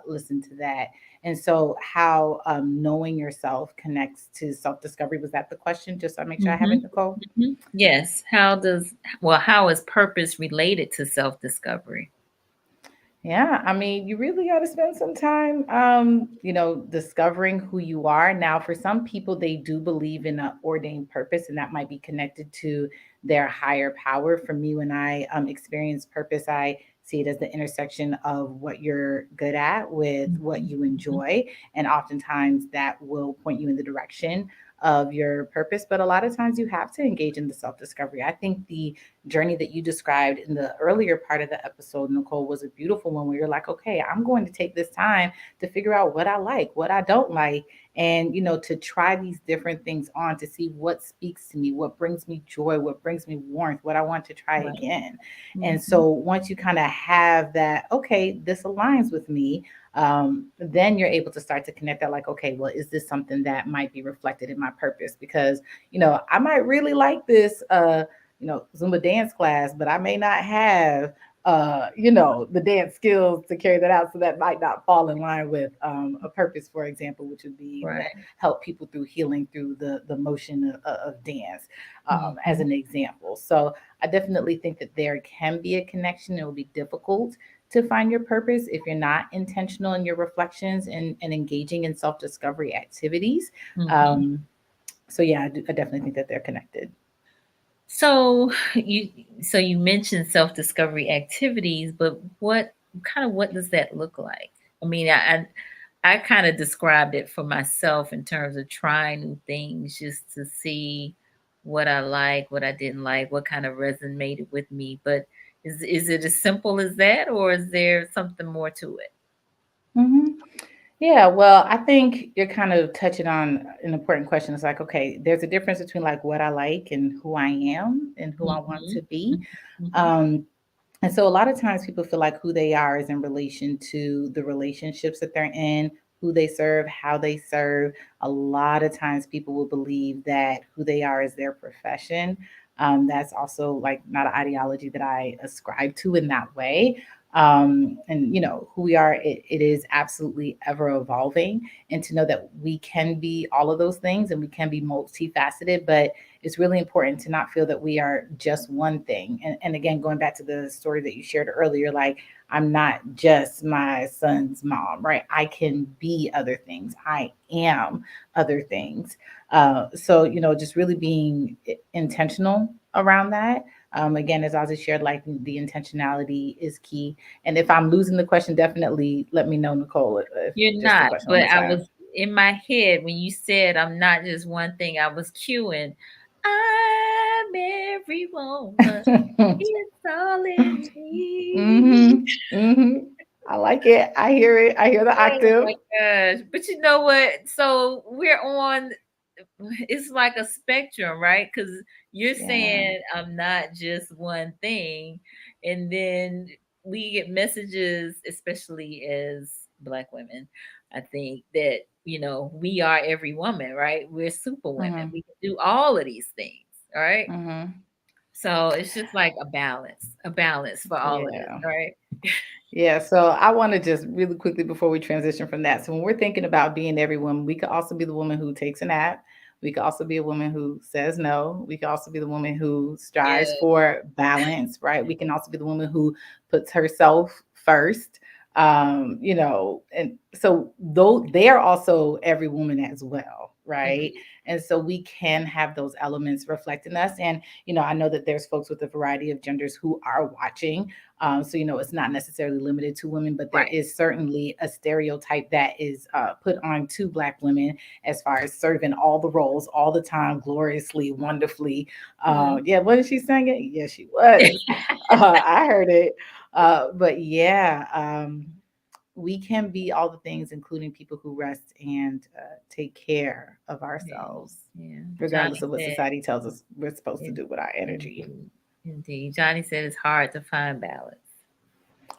listen to that. And so, how knowing yourself connects to self discovery, was that the question? Just so I make sure I have mm-hmm, it, Nicole. hmm. Yes. How is purpose related to self-discovery? Yeah, I mean, you really got to spend some time, discovering who you are. Now, for some people, they do believe in an ordained purpose, and that might be connected to their higher power. For me, when I experience purpose, I see it as the intersection of what you're good at with what you Mhm, enjoy, and oftentimes that will point you in the direction of your purpose. But a lot of times you have to engage in the self discovery. I think the journey that you described in the earlier part of the episode, Nicole, was a beautiful one where you're like, okay, I'm going to take this time to figure out what I like, what I don't like, and to try these different things on to see what speaks to me, what brings me joy, what brings me warmth, what I want to try Right. again. And Mm-hmm. so once you kind of have that, okay, this aligns with me, then you're able to start to connect that, like, okay, well, is this something that might be reflected in my purpose? Because I might really like this Zumba dance class, but I may not have the dance skills to carry that out. So that might not fall in line with a purpose, for example, which would be to Right. help people through healing through the motion of dance, as Mm-hmm. an example. So I definitely think that there can be a connection. It will be difficult to find your purpose if you're not intentional in your reflections and engaging in self discovery activities. Mm-hmm. Um, so yeah, I definitely think that they're connected. So you mentioned self-discovery activities, but what does that look like? I mean, I kind of described it for myself in terms of trying new things just to see what I like, what I didn't like, what kind of resonated with me. But is it as simple as that, or is there something more to it? Hmm. Yeah, well, I think you're kind of touching on an important question. It's like, okay, there's a difference between like what I like and who I am and who I want Mm-hmm. to be. Mm-hmm. Um, and so a lot of times people feel like who they are is in relation to the relationships that they're in, who they serve, how they serve. A lot of times people will believe that who they are is their profession. That's also like not an ideology that I ascribe to in that way. And who we are, it is absolutely ever evolving, and to know that we can be all of those things and we can be multifaceted, but it's really important to not feel that we are just one thing. And again, going back to the story that you shared earlier, like, I'm not just my son's mom, right? I can be other things. I am other things. So, just really being intentional around that. Again, as Ozzy shared, like, the intentionality is key. And if I'm losing the question, definitely let me know, Nicole, if You're just the not, question one but more I time. was in my head when you said I'm not just one thing. I was cueing. I'm every woman. It's all in me. Mhm. Mhm. I like it. I hear it. I hear the Oh octave. my gosh. But you know what? So we're on, it's like a spectrum, right? Because you're Yeah. saying I'm not just one thing. And then we get messages, especially as Black women, I think that, we are every woman, right? We're super women. Mhm. We can do all of these things, all right? Mhm. So it's just like a balance for all of this, Yeah. right? Yeah, so I want to just really quickly before we transition from that. So when we're thinking about being every woman, we could also be the woman who takes a nap. We could also be a woman who says no. We could also be the woman who strives Yeah. for balance, right? We can also be the woman who puts herself first. And so though they are also every woman as well, right? Indeed. And so we can have those elements reflect in us. And I know that there's folks with a variety of genders who are watching, so, it's not necessarily limited to women, but there Right. is certainly a stereotype that is put on to Black women as far as serving all the roles all the time, gloriously, wonderfully. Mhm. Yeah, wasn't she singing? Yeah, she was. I heard it. But yeah, we can be all the things, including people who rest and take care of Yeah. ourselves, Yeah. regardless Johnny of what said, society tells us we're supposed to in, do with our energy. indeed. Indeed. Johnny said it's hard to find balance.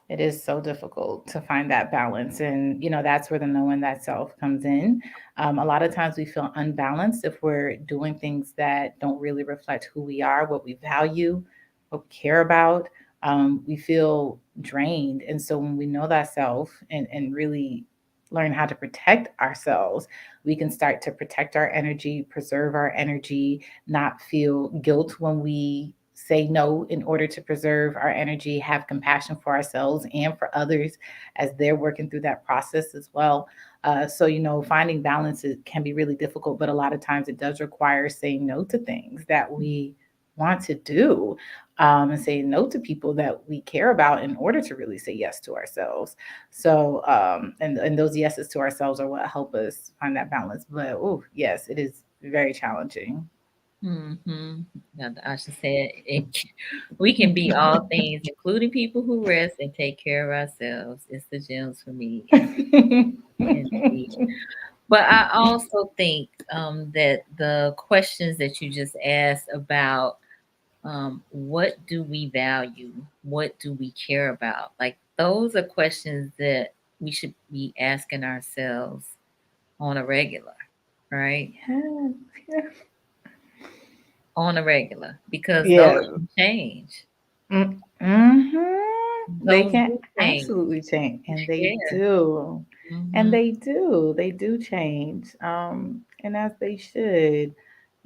It is so difficult to find that balance. And, that's where the knowing that self comes in. A lot of times we feel unbalanced if we're doing things that don't really reflect who we are, what we value, what we care about. We feel drained. And so when we know that self and really learn how to protect ourselves, we can start to protect our energy, preserve our energy, not feel guilt when we say no in order to preserve our energy, have compassion for ourselves and for others as they're working through that process as well. So, finding balance can be really difficult, but a lot of times it does require saying no to things that we want to do, and saying no to people that we care about in order to really say yes to ourselves. So, and those yeses to ourselves are what help us find that balance. But, oh, yes, it is very challenging. Mm-hmm. Now, I should say we can be all things, including people who rest and take care of ourselves. It's the gems for me, indeed. But I also think that the questions that you just asked about what do we value, what do we care about, like those are questions that we should be asking ourselves on a regular, right? Yeah. On a regular, because those Yeah. change. They Those can do change. absolutely change, and they Yeah. do, and Mm-hmm. they do change, and as they should.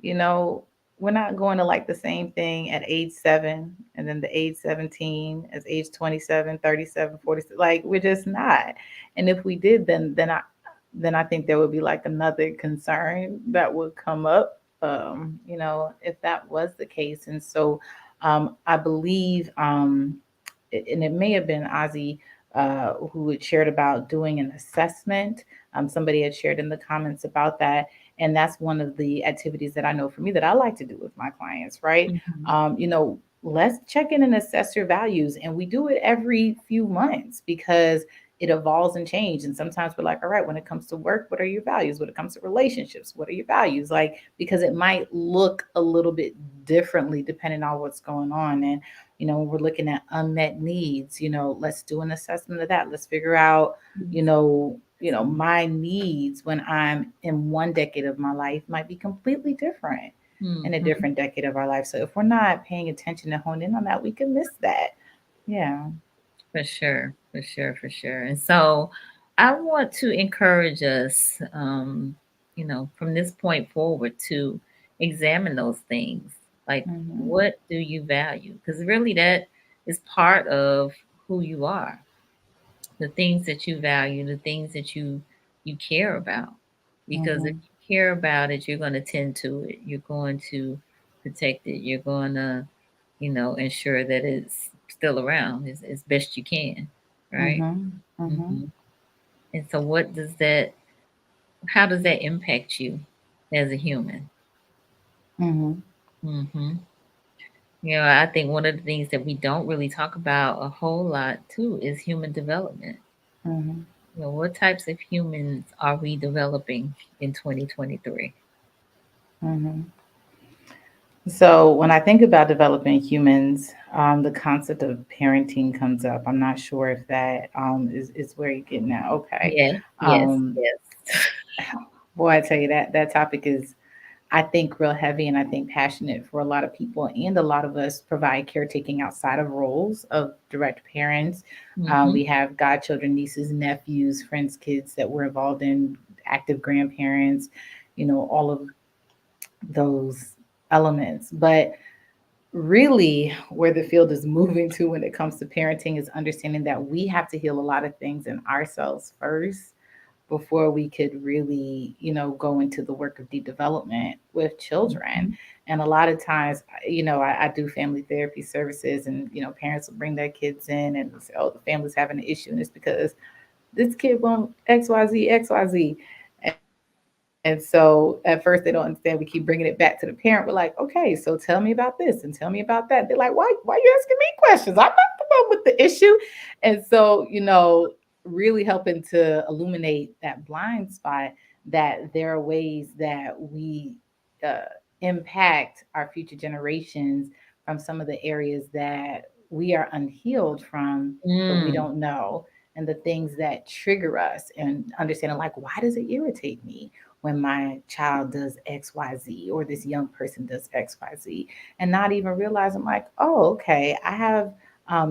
You know, we're not going to like the same thing at age 7, and then the age 17 as age 27, 37, 46. Like we're just not. And if we did, then I think there would be like another concern that would come up. If that was the case. And so I believe, and it may have been Ozzie who had shared about doing an assessment. Somebody had shared in the comments about that. And that's one of the activities that I know for me that I like to do with my clients, right? Mm-hmm. Let's check in and assess your values. And we do it every few months because it evolves and changes. And sometimes we're like, all right, when it comes to work, what are your values? When it comes to relationships, what are your values? Like, because it might look a little bit differently depending on what's going on. And when we're looking at unmet needs, let's do an assessment of that. Let's figure out, my needs when I'm in one decade of my life might be completely different in a Mm-hmm. different decade of our life. So if we're not paying attention and hone in on that, we can miss that. Yeah. For sure, for sure, for sure. And so I want to encourage us, from this point forward to examine those things. Like, Mm-hmm. what do you value? Because really, that is part of who you are. The things that you value, the things that you care about. Because if Mm-hmm. you care about it, you're going to tend to it. You're going to protect it. You're going to, ensure that it's still around as best you can, right? Mm-hmm. Mm-hmm. Hmm. And so, how does that impact you as a human? Mm-hmm. Hmm. I think one of the things that we don't really talk about a whole lot too is human development. Mm-hmm. What types of humans are we developing in 2023? Mm-hmm. So when I think about developing humans, the concept of parenting comes up. I'm not sure if that is where you're getting at. Okay. Yes, yes, Um, yes. Boy, I tell you that topic is, I think, real heavy and I think passionate for a lot of people. And a lot of us provide caretaking outside of roles of direct parents. Hmm. We have godchildren, nieces, nephews, friends, kids that we're involved in, active grandparents, all of those elements. But really, where the field is moving to when it comes to parenting is understanding that we have to heal a lot of things in ourselves first before we could really, go into the work of deep development with children. Hmm. And a lot of times, I do family therapy services, and parents will bring their kids in and say, "Oh, the family's having an issue," and it's because this kid won't XYZ, XYZ. And so at first they don't understand. We keep bringing it back to the parent. We're like, okay, so tell me about this and tell me about that. They're like, why are you asking me questions? I'm not the one with the issue. And so, really helping to illuminate that blind spot, that there are ways that we uh, impact our future generations from some of the areas that we are unhealed from, but we Mm. don't know, and the things that trigger us, and understanding, like, why does it irritate me when my child does XYZ, or this young person does XYZ, and not even realize, I'm like, oh, okay, I have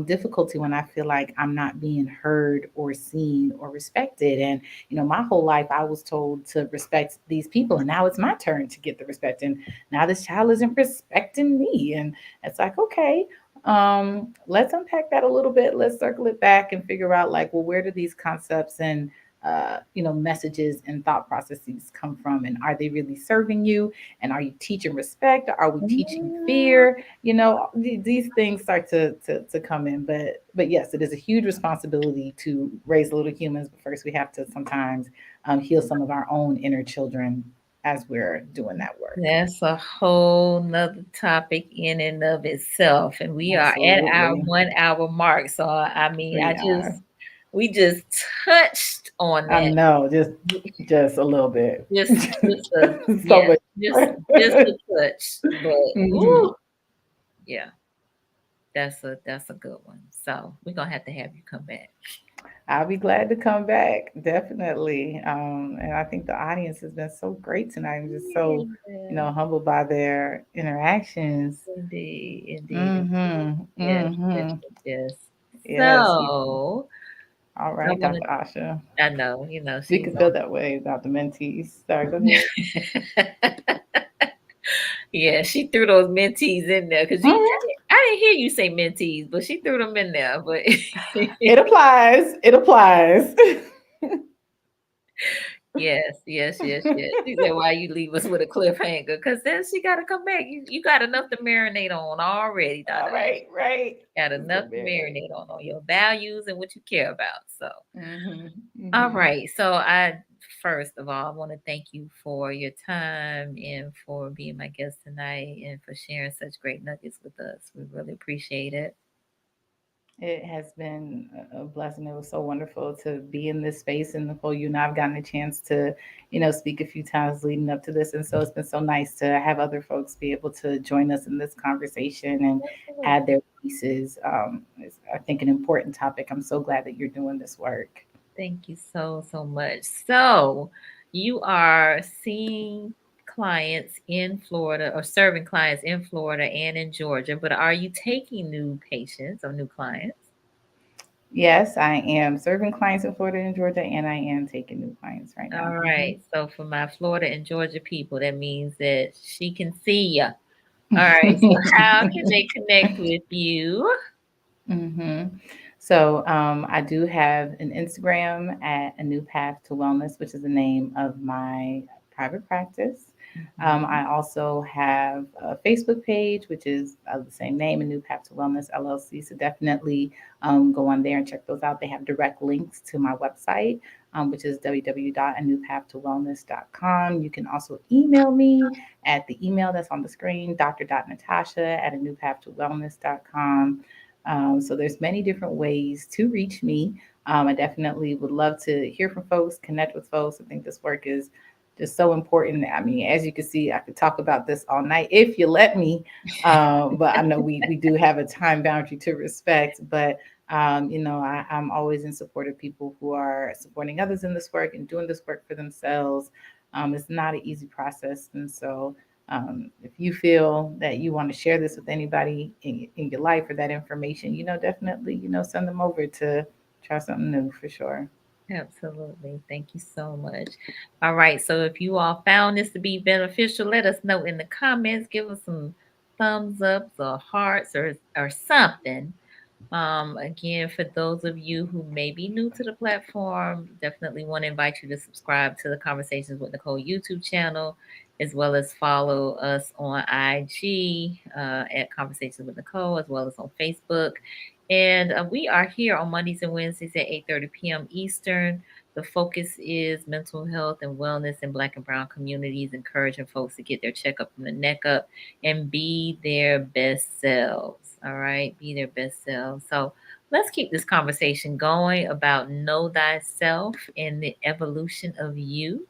difficulty when I feel like I'm not being heard or seen or respected. And, my whole life I was told to respect these people, and now it's my turn to get the respect. And now this child isn't respecting me. And it's like, okay, let's unpack that a little bit. Let's circle it back and figure out, like, well, where do these concepts and messages and thought processes come from, and are they really serving you? And are you teaching respect? Are we teaching Mm. fear? These things start to come in. But yes, it is a huge responsibility to raise little humans. But first, we have to sometimes heal some of our own inner children. as we're doing that work. That's a whole nother topic in and of itself. And we are at our Absolutely. 1 hour mark. So I mean, We are. we just touched on I that. know, just a little bit. Just a, So yeah, much. just a touch. But Mhm. ooh, yeah, that's a good one. So we're gonna have to have you come back. I'll be glad to come back, definitely. And I think the audience has been so great tonight. I'm just so, Yeah, humbled by their interactions. indeed, indeed. Mm-hmm. Yes, yes, Mm-hmm. yes, yes. Yes. So All I right, want Dr. Asha. to. I know, We she's could feel that way about the mentees. Sorry, go ahead. on. Yeah, she threw those mentees in there because Mhm. I didn't hear you say mentees, but she threw them in there. But It applies. It applies. yes, yes, yes, yes. She said, "Why you leave us with a cliffhanger?" Because then she got to come back. You got enough to marinate on already, All Dada. right, right. Got It's gonna enough to marinate. marinate on your values and what you care about. So. Mm-hmm. All Mm-hmm. right. So I first of all I want to thank you for your time and for being my guest tonight and for sharing such great nuggets with us. We really appreciate it. It has been a blessing. It was so wonderful to be in this space. And Nicole, you and I've gotten a chance to, speak a few times leading up to this. And so it's been so nice to have other folks be able to join us in this conversation and add Absolutely. their pieces. It's, I think, an important topic. I'm so glad that you're doing this work. Thank you so so much. So you are seeing clients in Florida or serving clients in Florida and in Georgia, but are you taking new patients or new clients? Yes, I am serving clients in Florida and Georgia, and I am taking new clients right now. All Hmm. right. So for my Florida and Georgia people, that means that she can see you. All right. So how can they connect with you? Hmm. So I do have an Instagram at A New Path to Wellness, which is the name of my private practice. Mhm. I also have a Facebook page, which is the same name, A New Path to Wellness LLC. So definitely go on there and check those out. They have direct links to my website, which is www.anewpathtowellness.com. You can also email me at the email that's on the screen, dr.natasha at anewpathtowellness.com. So there's many different ways to reach me. I definitely would love to hear from folks, connect with folks. I think this work is just so important. I mean, as you can see, I could talk about this all night if you let me. But I know we do have a time boundary to respect. But I'm always in support of people who are supporting others in this work and doing this work for themselves. It's not an easy process, and so if you feel that you want to share this with anybody in your life or that information, definitely, send them over to try something new for sure. Absolutely. Thank you so much. All right. So if you all found this to be beneficial, let us know in the comments. Give us some thumbs ups or hearts or something. Again, for those of you who may be new to the platform, definitely want to invite you to subscribe to the Conversations with Nicole YouTube channel, as well as follow us on IG at Conversations with Nicole, as well as on Facebook. And we are here on Mondays and Wednesdays at 8:30 p.m. Eastern. The focus is mental health and wellness in Black and Brown communities, encouraging folks to get their checkup from the neck up and be their best selves. All right, be their best selves. So let's keep this conversation going about know thyself and the evolution of you.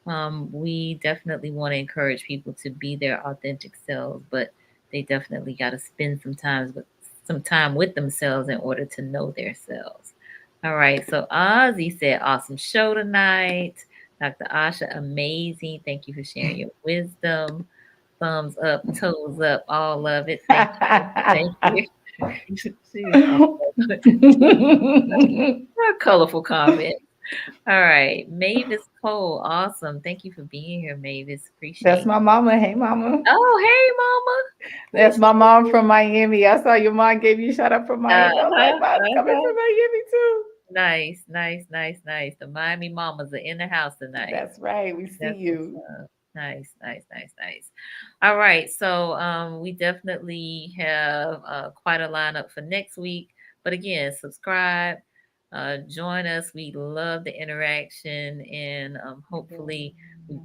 We definitely want to encourage people to be their authentic selves, but they definitely got to spend some time with themselves in order to know their selves. All right. So Ozzie said, "Awesome show tonight." Dr. Asha, amazing. Thank you for sharing your wisdom. Thumbs up, toes up, all of it. Thank you. Thank you. She's so colorful comment. All right. Mavis Cole. Awesome. Thank you for being here, Mavis. That's Appreciate my it. mama. Hey, mama. Oh, hey, Mama. That's my mom from Miami. I saw your mom gave you a shout out from Miami. I was Uh-huh. like, mom's coming Uh-huh. from Miami too. Nice, nice, nice, nice. The Miami mamas are in the house tonight. That's right. We see That's what's you. up. Nice, nice, nice, nice. All right. So we definitely have quite a lineup for next week. But again, subscribe, join us. We love the interaction, and hopefully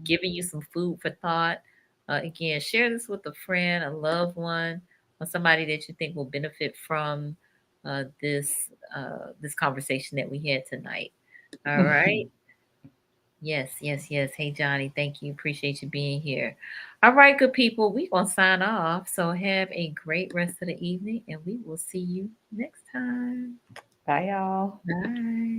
giving you some food for thought. Again, share this with a friend, a loved one, or somebody that you think will benefit from this conversation that we had tonight. All right. Yes, yes, yes. Hey, Johnny, thank you. Appreciate you being here. All right, good people. We're going to sign off. So have a great rest of the evening, and we will see you next time. Bye, y'all. Bye.